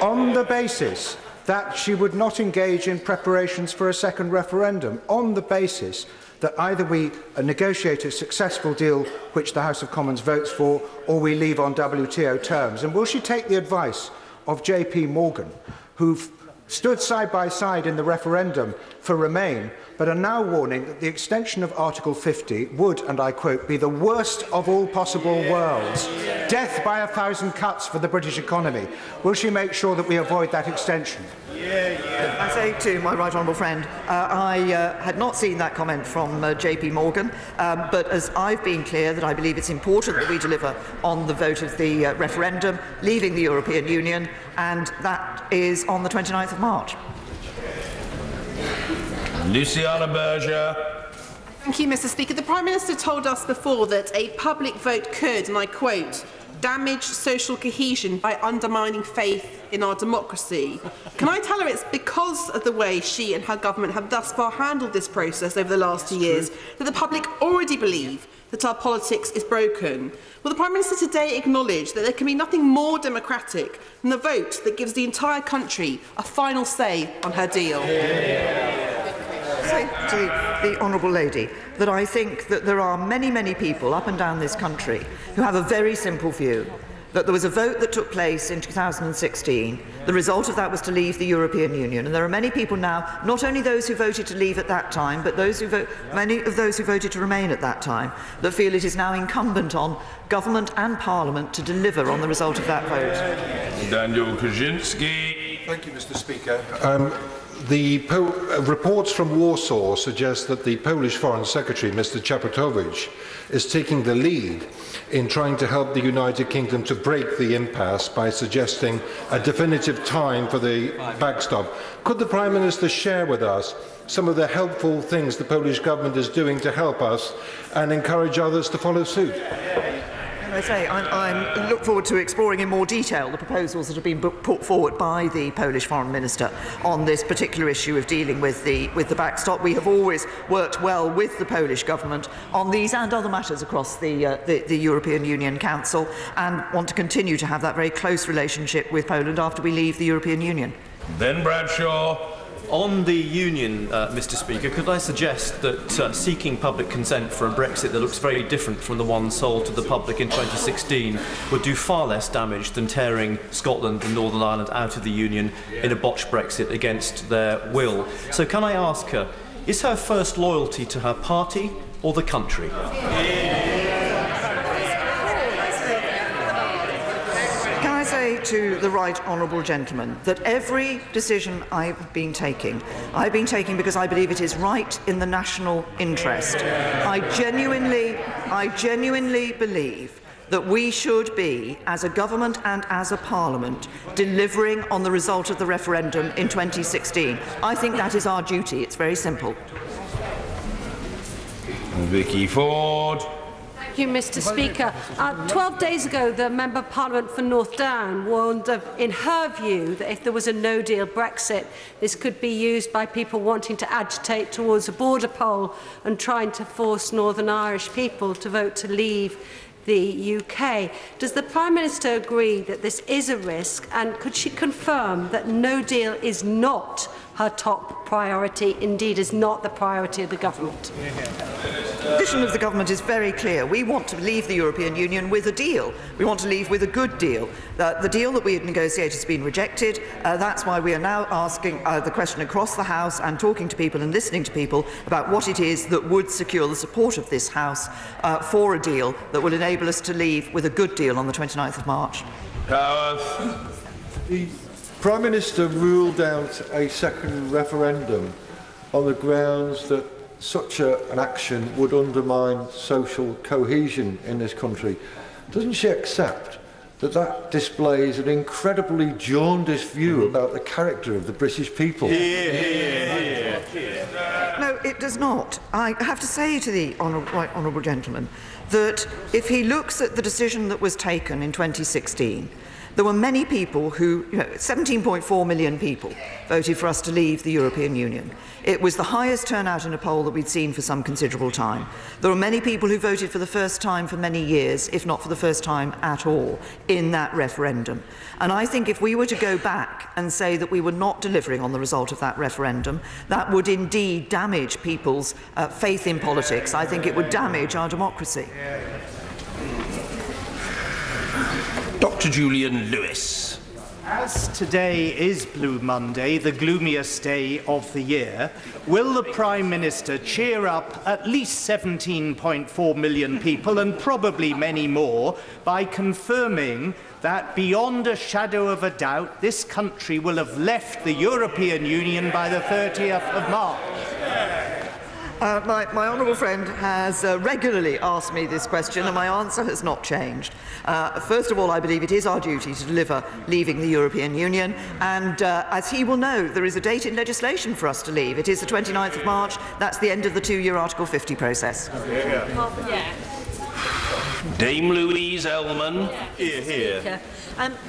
on the basis that she would not engage in preparations for a second referendum, on the basis that either we negotiate a successful deal which the House of Commons votes for, or we leave on WTO terms? And will she take the advice of JP Morgan, who stood side by side in the referendum for Remain, but are now warning that the extension of Article 50 would, and I quote, be the worst of all possible worlds, death by 1,000 cuts for the British economy? Will she make sure that we avoid that extension? I say to my right honourable friend, I had not seen that comment from JP Morgan, but as I've been clear that I believe it's important that we deliver on the vote of the referendum, leaving the European Union, and that is on the 29th of March. Luciana Berger. Thank you, Mr. Speaker. The Prime Minister told us before that a public vote could, and I quote, damage social cohesion by undermining faith in our democracy. Can I tell her it's because of the way she and her government have thus far handled this process over the last 2 years that the public already believe that our politics is broken? Will the Prime Minister today acknowledge that there can be nothing more democratic than the vote that gives the entire country a final say on her deal? Say to the Honourable Lady that I think that there are many, many people up and down this country who have a very simple view, that there was a vote that took place in 2016. The result of that was to leave the European Union. And there are many people now, not only those who voted to leave at that time, but many of those who voted to remain at that time, that feel it is now incumbent on government and Parliament to deliver on the result of that vote. Daniel Kaczynski. Thank you, Mr. Speaker. Reports from Warsaw suggest that the Polish Foreign Secretary, Mr. Czaputowicz, is taking the lead in trying to help the United Kingdom to break the impasse by suggesting a definitive time for the backstop. Could the Prime Minister share with us some of the helpful things the Polish government is doing to help us and encourage others to follow suit? I say, I look forward to exploring in more detail the proposals that have been put forward by the Polish Foreign Minister on this particular issue of dealing with the backstop. We have always worked well with the Polish government on these and other matters across the European Union Council, and want to continue to have that very close relationship with Poland after we leave the European Union. Ben Bradshaw. On the Union, Mr. Speaker, could I suggest that seeking public consent for a Brexit that looks very different from the one sold to the public in 2016 would do far less damage than tearing Scotland and Northern Ireland out of the Union in a botched Brexit against their will? So can I ask her, is her first loyalty to her party or the country? Can I say to the right honourable gentleman that every decision I've been taking because I believe it is right in the national interest. I genuinely believe that we should be, as a government and as a parliament, delivering on the result of the referendum in 2016. I think that is our duty. It's very simple. Vicky Ford. Thank you, Mr. Speaker. 12 days ago, the Member of Parliament for North Down warned of, in her view, that if there was a no-deal Brexit, this could be used by people wanting to agitate towards a border poll and trying to force Northern Irish people to vote to leave the UK. Does the Prime Minister agree that this is a risk, and could she confirm that no deal is not her top priority, indeed is not the priority of the government? The position of the government is very clear. We want to leave the European Union with a deal. We want to leave with a good deal. The deal that we had negotiated has been rejected. That's why we are now asking the question across the House and talking to people and listening to people about what it is that would secure the support of this House for a deal that will enable us to leave with a good deal on the 29th of March. The Prime Minister ruled out a second referendum on the grounds that such an action would undermine social cohesion in this country. Doesn't she accept that that displays an incredibly jaundiced view about the character of the British people? No, it does not. I have to say to the right honourable gentleman that if he looks at the decision that was taken in 2016, there were many people who, 17.4 million people voted for us to leave the European Union. It was the highest turnout in a poll that we'd seen for some considerable time. There were many people who voted for the first time for many years, if not for the first time at all, in that referendum. And I think if we were to go back and say that we were not delivering on the result of that referendum, that would indeed damage people's faith in politics. I think it would damage our democracy. Dr. Julian Lewis. As today is Blue Monday, the gloomiest day of the year, will the Prime Minister cheer up at least 17.4 million people, and probably many more, by confirming that beyond a shadow of a doubt this country will have left the European Union by the 30th of March? My honourable friend has regularly asked me this question, and my answer has not changed. First of all, I believe it is our duty to deliver leaving the European Union, and as he will know, there is a date in legislation for us to leave. It is the 29th of March. That's the end of the two-year Article 50 process. Dame Louise Ellman. Here, here.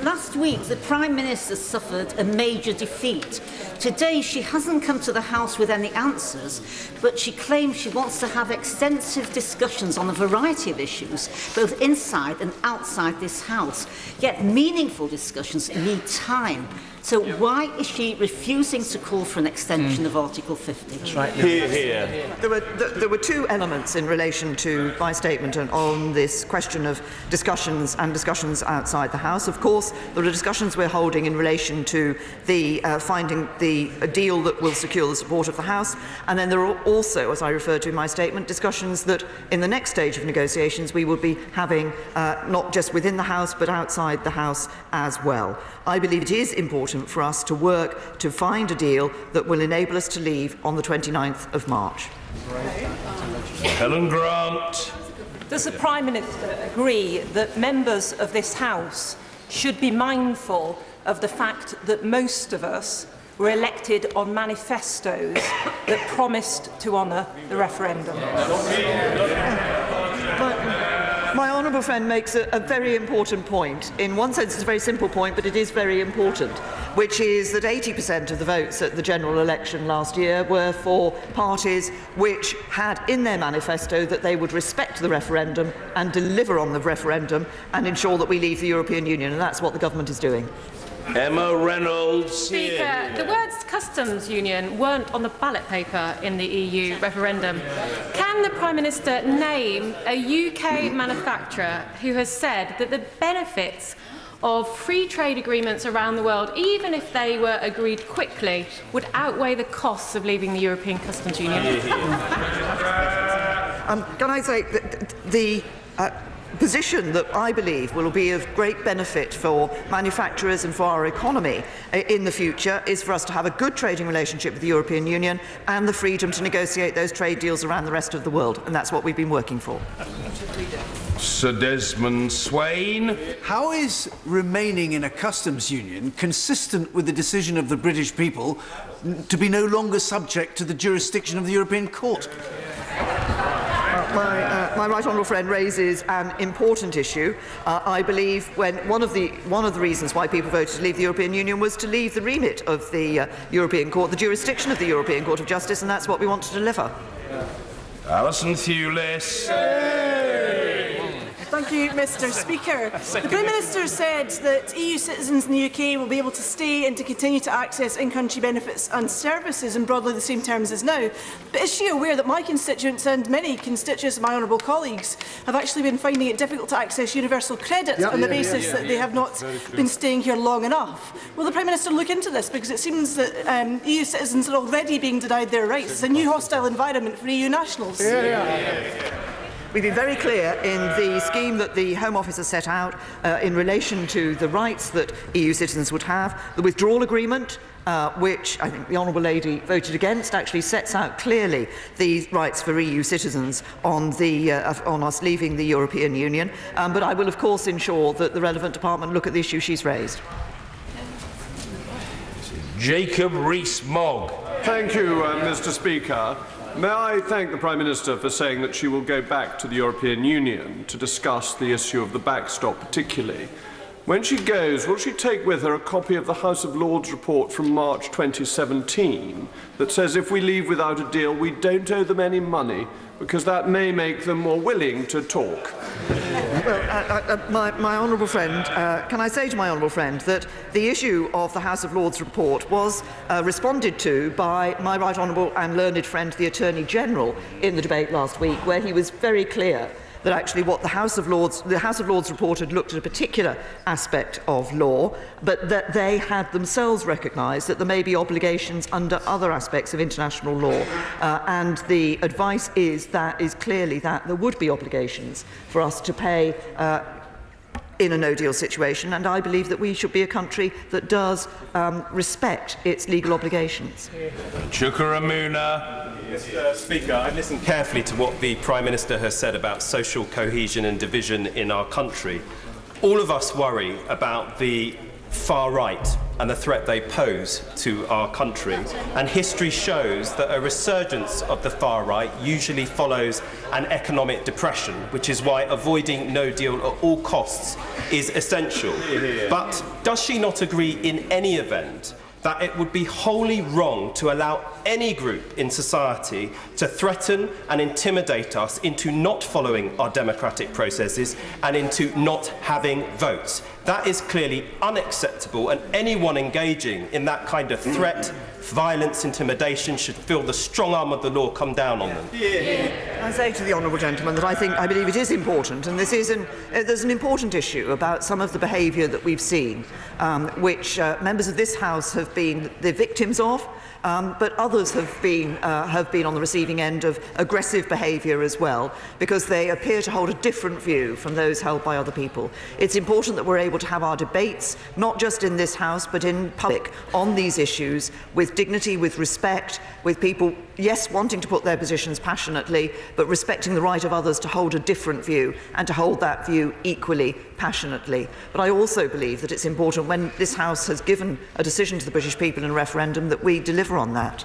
Last week, the Prime Minister suffered a major defeat. Today, she hasn't come to the House with any answers, but she claims she wants to have extensive discussions on a variety of issues, both inside and outside this House. Yet meaningful discussions need time. So why is she refusing to call for an extension of Article 50? That's right. Here, here. There were two elements in relation to my statement on this question of discussions and discussions outside the House. Of course, there are discussions we're holding in relation to the finding a deal that will secure the support of the House, and then there are also, as I referred to in my statement, discussions that in the next stage of negotiations we will be having not just within the House but outside the House as well. I believe it is important for us to work to find a deal that will enable us to leave on the 29th of March. Helen Grant. Does the Prime Minister agree that members of this House should be mindful of the fact that most of us were elected on manifestos that promised to honour the referendum? My honourable friend makes a very important point. In one sense, it's a very simple point, but it is very important, which is that 80% of the votes at the general election last year were for parties which had in their manifesto that they would respect the referendum and deliver on the referendum and ensure that we leave the European Union, and that's what the government is doing. Emma Reynolds. Speaker, the words customs union weren't on the ballot paper in the EU referendum. Can the Prime Minister name a UK manufacturer who has said that the benefits of free trade agreements around the world, even if they were agreed quickly, would outweigh the costs of leaving the European customs union? Can I say that position that I believe will be of great benefit for manufacturers and for our economy in the future is for us to have a good trading relationship with the European Union and the freedom to negotiate those trade deals around the rest of the world, and that's what we've been working for. Sir Desmond Swain. How is remaining in a customs union consistent with the decision of the British people to be no longer subject to the jurisdiction of the European Court? My right honourable friend raises an important issue. I believe when one of the reasons why people voted to leave the European Union was to leave the remit of the European Court, the jurisdiction of the European Court of Justice, and that's what we want to deliver. Alison Thewlis. Thank you, Mr. Speaker. The Prime Minister said that EU citizens in the UK will be able to stay and to continue to access in-country benefits and services in broadly the same terms as now. But is she aware that my constituents and many constituents of my honourable colleagues have actually been finding it difficult to access universal credit on the basis that they have not been staying here long enough? Will the Prime Minister look into this? Because it seems that EU citizens are already being denied their rights. It's a new hostile environment for EU nationals. We've been very clear in the scheme that the Home Office has set out in relation to the rights that EU citizens would have. The withdrawal agreement, which I think the Honourable Lady voted against, actually sets out clearly the rights for EU citizens on us leaving the European Union. But I will, of course, ensure that the relevant department look at the issue she's raised. Jacob Rees-Mogg. Thank you, Mr. Speaker. May I thank the Prime Minister for saying that she will go back to the European Union to discuss the issue of the backstop particularly. When she goes, will she take with her a copy of the House of Lords report from March 2017 that says if we leave without a deal, we don't owe them any money, because that may make them more willing to talk? My honourable friend, can I say to my honourable friend that the issue of the House of Lords report was responded to by my right honourable and learned friend, the Attorney General, in the debate last week, where he was very clear that actually what the House of Lords report had looked at a particular aspect of law, but that they had themselves recognised that there may be obligations under other aspects of international law. And the advice is clearly that there would be obligations for us to pay in a no-deal situation, and I believe that we should be a country that does respect its legal obligations. Chukaramuna. Mr. Speaker, I've listened carefully to what the Prime Minister has said about social cohesion and division in our country. All of us worry about the far right and the threat they pose to our country, and history shows that a resurgence of the far right usually follows an economic depression, which is why avoiding no deal at all costs is essential. But does she not agree in any event that it would be wholly wrong to allow any group in society to threaten and intimidate us into not following our democratic processes and into not having votes? That is clearly unacceptable, and anyone engaging in that kind of threat, violence, intimidation should feel the strong arm of the law come down on them. I say to the honourable gentleman that I believe it is important, and there's an important issue about some of the behaviour that we've seen, which members of this House have been the victims of, but others have been on the receiving end of aggressive behaviour as well, because they appear to hold a different view from those held by other people. It's important that we're able to have our debates, not just in this House, but in public, on these issues, with dignity, with respect, with people, yes, wanting to put their positions passionately, but respecting the right of others to hold a different view and to hold that view equally passionately. But I also believe that it's important, when this House has given a decision to the British people in a referendum, that we deliver on that.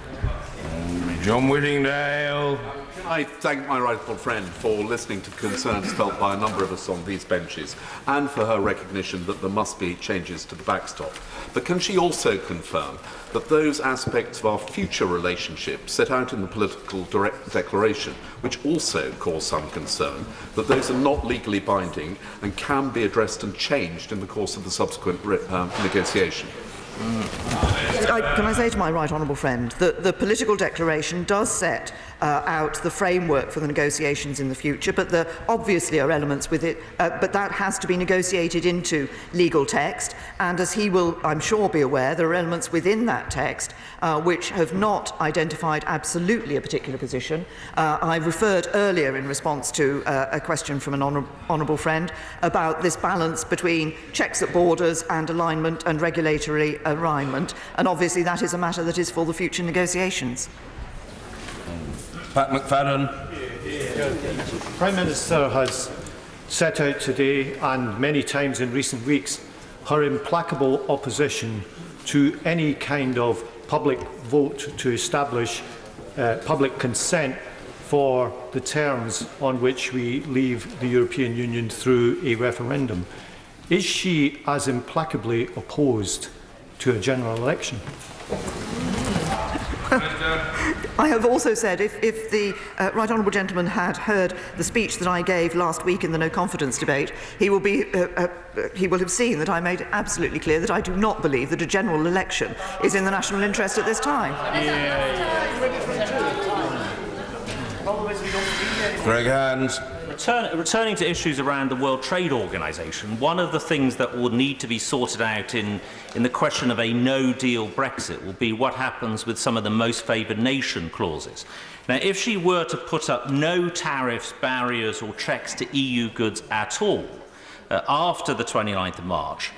John Whittingdale. I thank my rightful friend for listening to concerns felt by a number of us on these benches, and for her recognition that there must be changes to the backstop. But can she also confirm that those aspects of our future relationship set out in the political declaration, which also cause some concern, that those are not legally binding and can be addressed and changed in the course of the subsequent negotiation? Can I say to my right honourable friend that the political declaration does set out the framework for the negotiations in the future, but there obviously are elements with it, but that has to be negotiated into legal text, and as he will, I'm sure, be aware, there are elements within that text which have not identified absolutely a particular position. I referred earlier in response to a question from an honourable friend about this balance between checks at borders and alignment and regulatory alignment, and obviously that is a matter that is for the future negotiations. Pat McFadden. The Prime Minister has set out today and many times in recent weeks her implacable opposition to any kind of public vote to establish public consent for the terms on which we leave the European Union through a referendum. Is she as implacably opposed to a general election? I have also said if the right honourable gentleman had heard the speech that I gave last week in the no confidence debate, he will have seen that I made it absolutely clear that I do not believe that a general election is in the national interest at this time. Greg Hands. Returning to issues around the World Trade Organization, one of the things that will need to be sorted out in the question of a no-deal Brexit will be what happens with some of the most favoured nation clauses. Now, if she were to put up no tariffs, barriers or checks to EU goods at all after the 29th of March,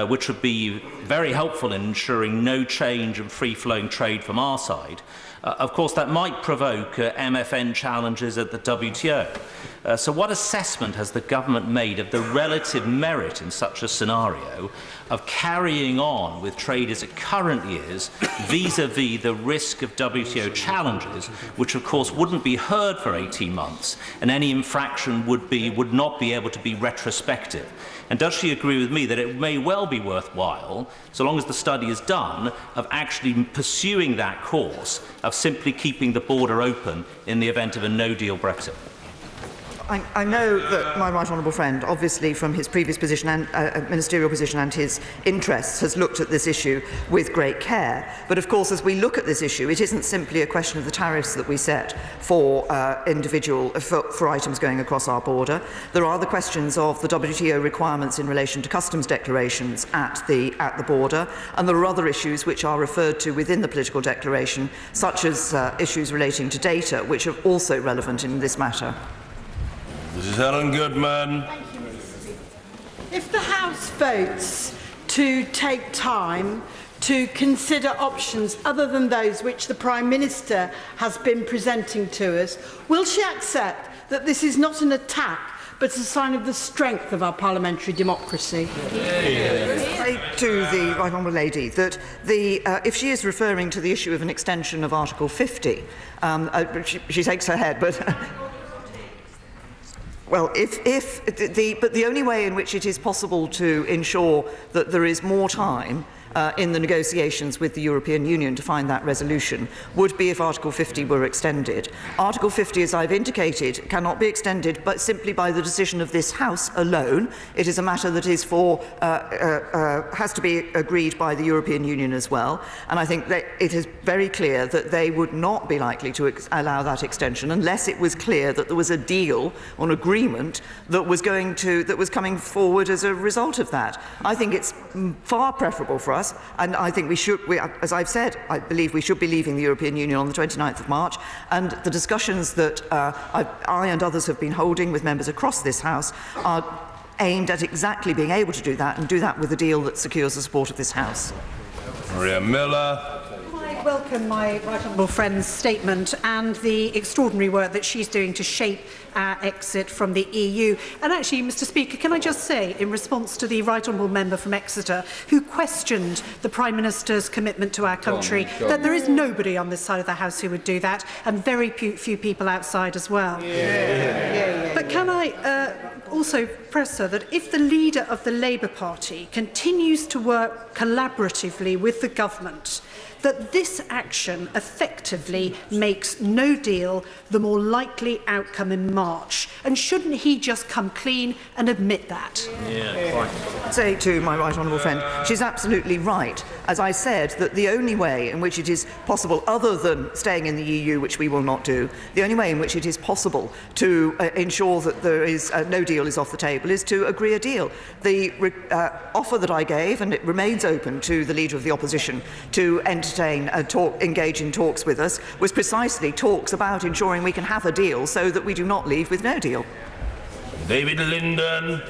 which would be very helpful in ensuring no change and free-flowing trade from our side, of course, that might provoke MFN challenges at the WTO. So what assessment has the government made of the relative merit in such a scenario of carrying on with trade as it currently is, vis-à-vis the risk of WTO challenges, which of course wouldn't be heard for 18 months, and any infraction would not be able to be retrospective? And does she agree with me that it may well be worthwhile, so long as the study is done, of actually pursuing that course of simply keeping the border open in the event of a no-deal Brexit? I know that my right honourable friend, obviously from his previous position and ministerial position and his interests, has looked at this issue with great care. But of course, as we look at this issue, it isn't simply a question of the tariffs that we set for for items going across our border. There are the questions of the WTO requirements in relation to customs declarations at the border, and there are other issues which are referred to within the political declaration, such as issues relating to data, which are also relevant in this matter. This is Helen Goodman. Thank you, Mr. Speaker. If the House votes to take time to consider options other than those which the Prime Minister has been presenting to us, will she accept that this is not an attack but a sign of the strength of our parliamentary democracy? Say to the right honourable lady that if she is referring to the issue of an extension of Article 50, she shakes her head, but well, but the only way in which it is possible to ensure that there is more time in the negotiations with the European Union to find that resolution would be if Article 50 were extended. Article 50, as I've indicated, cannot be extended but simply by the decision of this House alone. It is a matter that is has to be agreed by the European Union as well, and I think that it is very clear that they would not be likely to allow that extension unless it was clear that there was a deal or an agreement that was coming forward as a result of that. I think it's far preferable for us, and I think as I've said, I believe we should be leaving the European Union on the 29th of March, and the discussions that I and others have been holding with members across this House are aimed at exactly being able to do that, and do that with a deal that secures the support of this House. Maria Miller. I welcome my right honourable friend's statement and the extraordinary work that she's doing to shape our exit from the EU. And actually, Mr Speaker, can I just say, in response to the right honourable member from Exeter who questioned the Prime Minister's commitment to our country, that there is nobody on this side of the House who would do that, and very few people outside as well. But can I also press her that if the leader of the Labour Party continues to work collaboratively with the government, that this this action effectively makes no deal the more likely outcome in March. And shouldn't he just come clean and admit that? Say to my right honourable friend, she's absolutely right. As I said, that the only way in which it is possible, other than staying in the EU, which we will not do, the only way in which it is possible to ensure that there is no deal is off the table is to agree a deal. The offer that I gave, and it remains open to the Leader of the Opposition to entertain, engage in talks with us, was precisely talks about ensuring we can have a deal so that we do not leave with no deal. David Linden.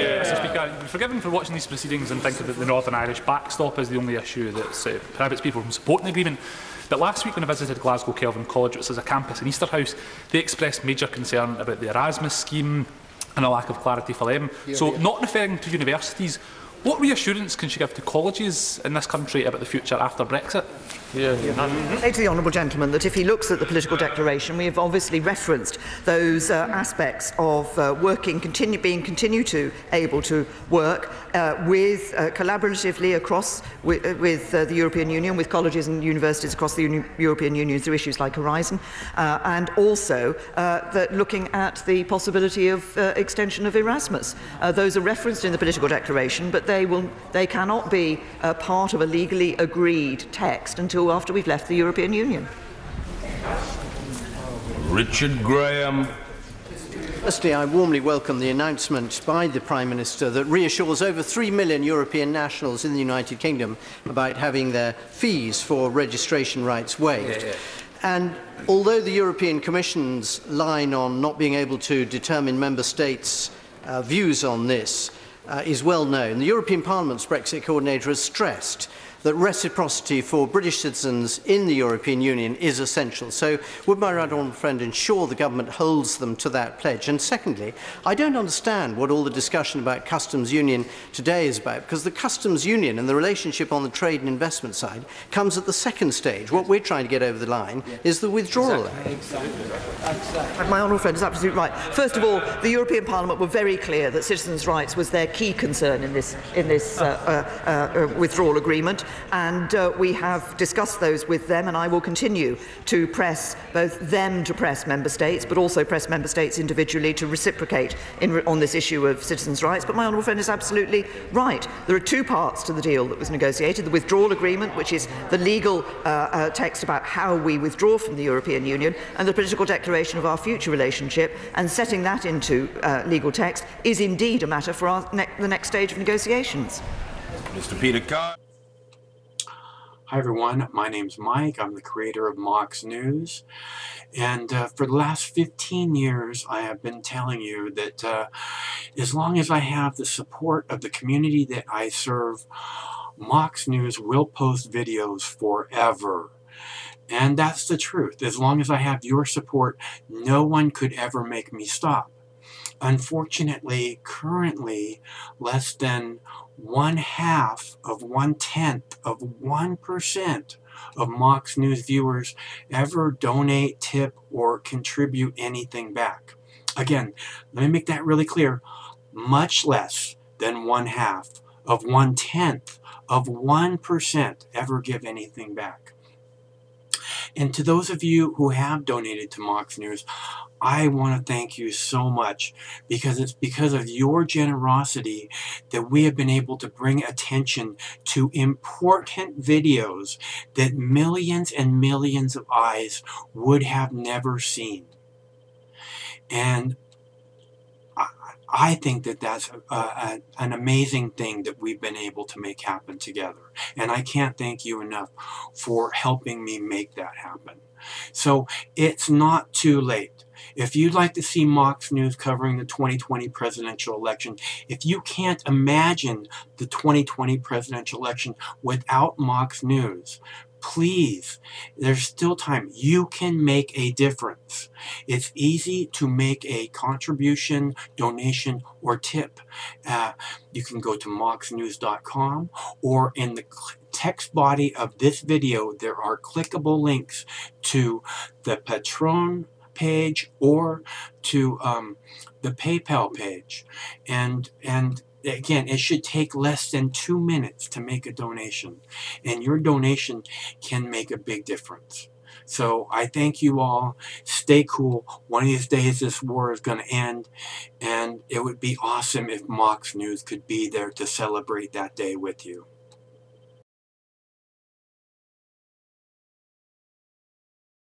Mr. Speaker, forgive for watching these proceedings and thinking that the Northern Irish backstop is the only issue that prohibits people from supporting the agreement. But last week when I visited Glasgow Kelvin College, which is a campus in Easterhouse, they expressed major concern about the Erasmus scheme and a lack of clarity for them. So, not referring to universities, what reassurance can she give to colleges in this country about the future after Brexit? Say to the honourable gentleman that if he looks at the political declaration, we have obviously referenced those aspects of being able to work with collaboratively across with the European Union, with colleges and universities across the European Union through issues like Horizon, and also looking at the possibility of extension of Erasmus. Those are referenced in the political declaration, but they cannot be part of a legally agreed text until after we've left the European Union. Richard Graham. Firstly, I warmly welcome the announcement by the Prime Minister that reassures over 3 million European nationals in the United Kingdom about having their fees for registration rights waived. And although the European Commission's line on not being able to determine Member States' views on this is well known, the European Parliament's Brexit coordinator has stressed that reciprocity for British citizens in the European Union is essential. So would my right honourable friend ensure the government holds them to that pledge? And secondly, I don't understand what all the discussion about customs union today is about, because the customs union and the relationship on the trade and investment side comes at the second stage. What we're trying to get over the line is the withdrawal. My honourable friend is absolutely right. First of all, the European Parliament were very clear that citizens' rights was their key concern in this withdrawal agreement. And we have discussed those with them, and I will continue to press both them to press Member States, but also press Member States individually to reciprocate on this issue of citizens' rights. But my honourable friend is absolutely right. There are two parts to the deal that was negotiated: the withdrawal agreement, which is the legal text about how we withdraw from the European Union, and the political declaration of our future relationship. And setting that into legal text is indeed a matter for the next stage of negotiations. Mr. Peter Carr. Hi everyone, my name's Mike. I'm the creator of Mox News, and for the last 15 years I have been telling you that as long as I have the support of the community that I serve, Mox News will post videos forever. And that's the truth. As long as I have your support, no one could ever make me stop. Unfortunately, currently, less than 1/1% of Mox News viewers ever donate, tip, or contribute anything back. Again, let me make that really clear. Much less than 1/1% ever give anything back. And to those of you who have donated to Mox News, I want to thank you so much, because it's because of your generosity that we have been able to bring attention to important videos that millions and millions of eyes would have never seen. And I think that that's an amazing thing that we've been able to make happen together. And I can't thank you enough for helping me make that happen. So it's not too late. If you'd like to see Mox News covering the 2020 presidential election, if you can't imagine the 2020 presidential election without Mox News, please, there's still time. You can make a difference. It's easy to make a contribution, donation, or tip. You can go to moxnews.com, or in the text body of this video, there are clickable links to the Patreon page or to the PayPal page. And Again, it should take less than 2 minutes to make a donation, and your donation can make a big difference. So I thank you all. Stay cool. One of these days this war is going to end, and it would be awesome if Mox News could be there to celebrate that day with you.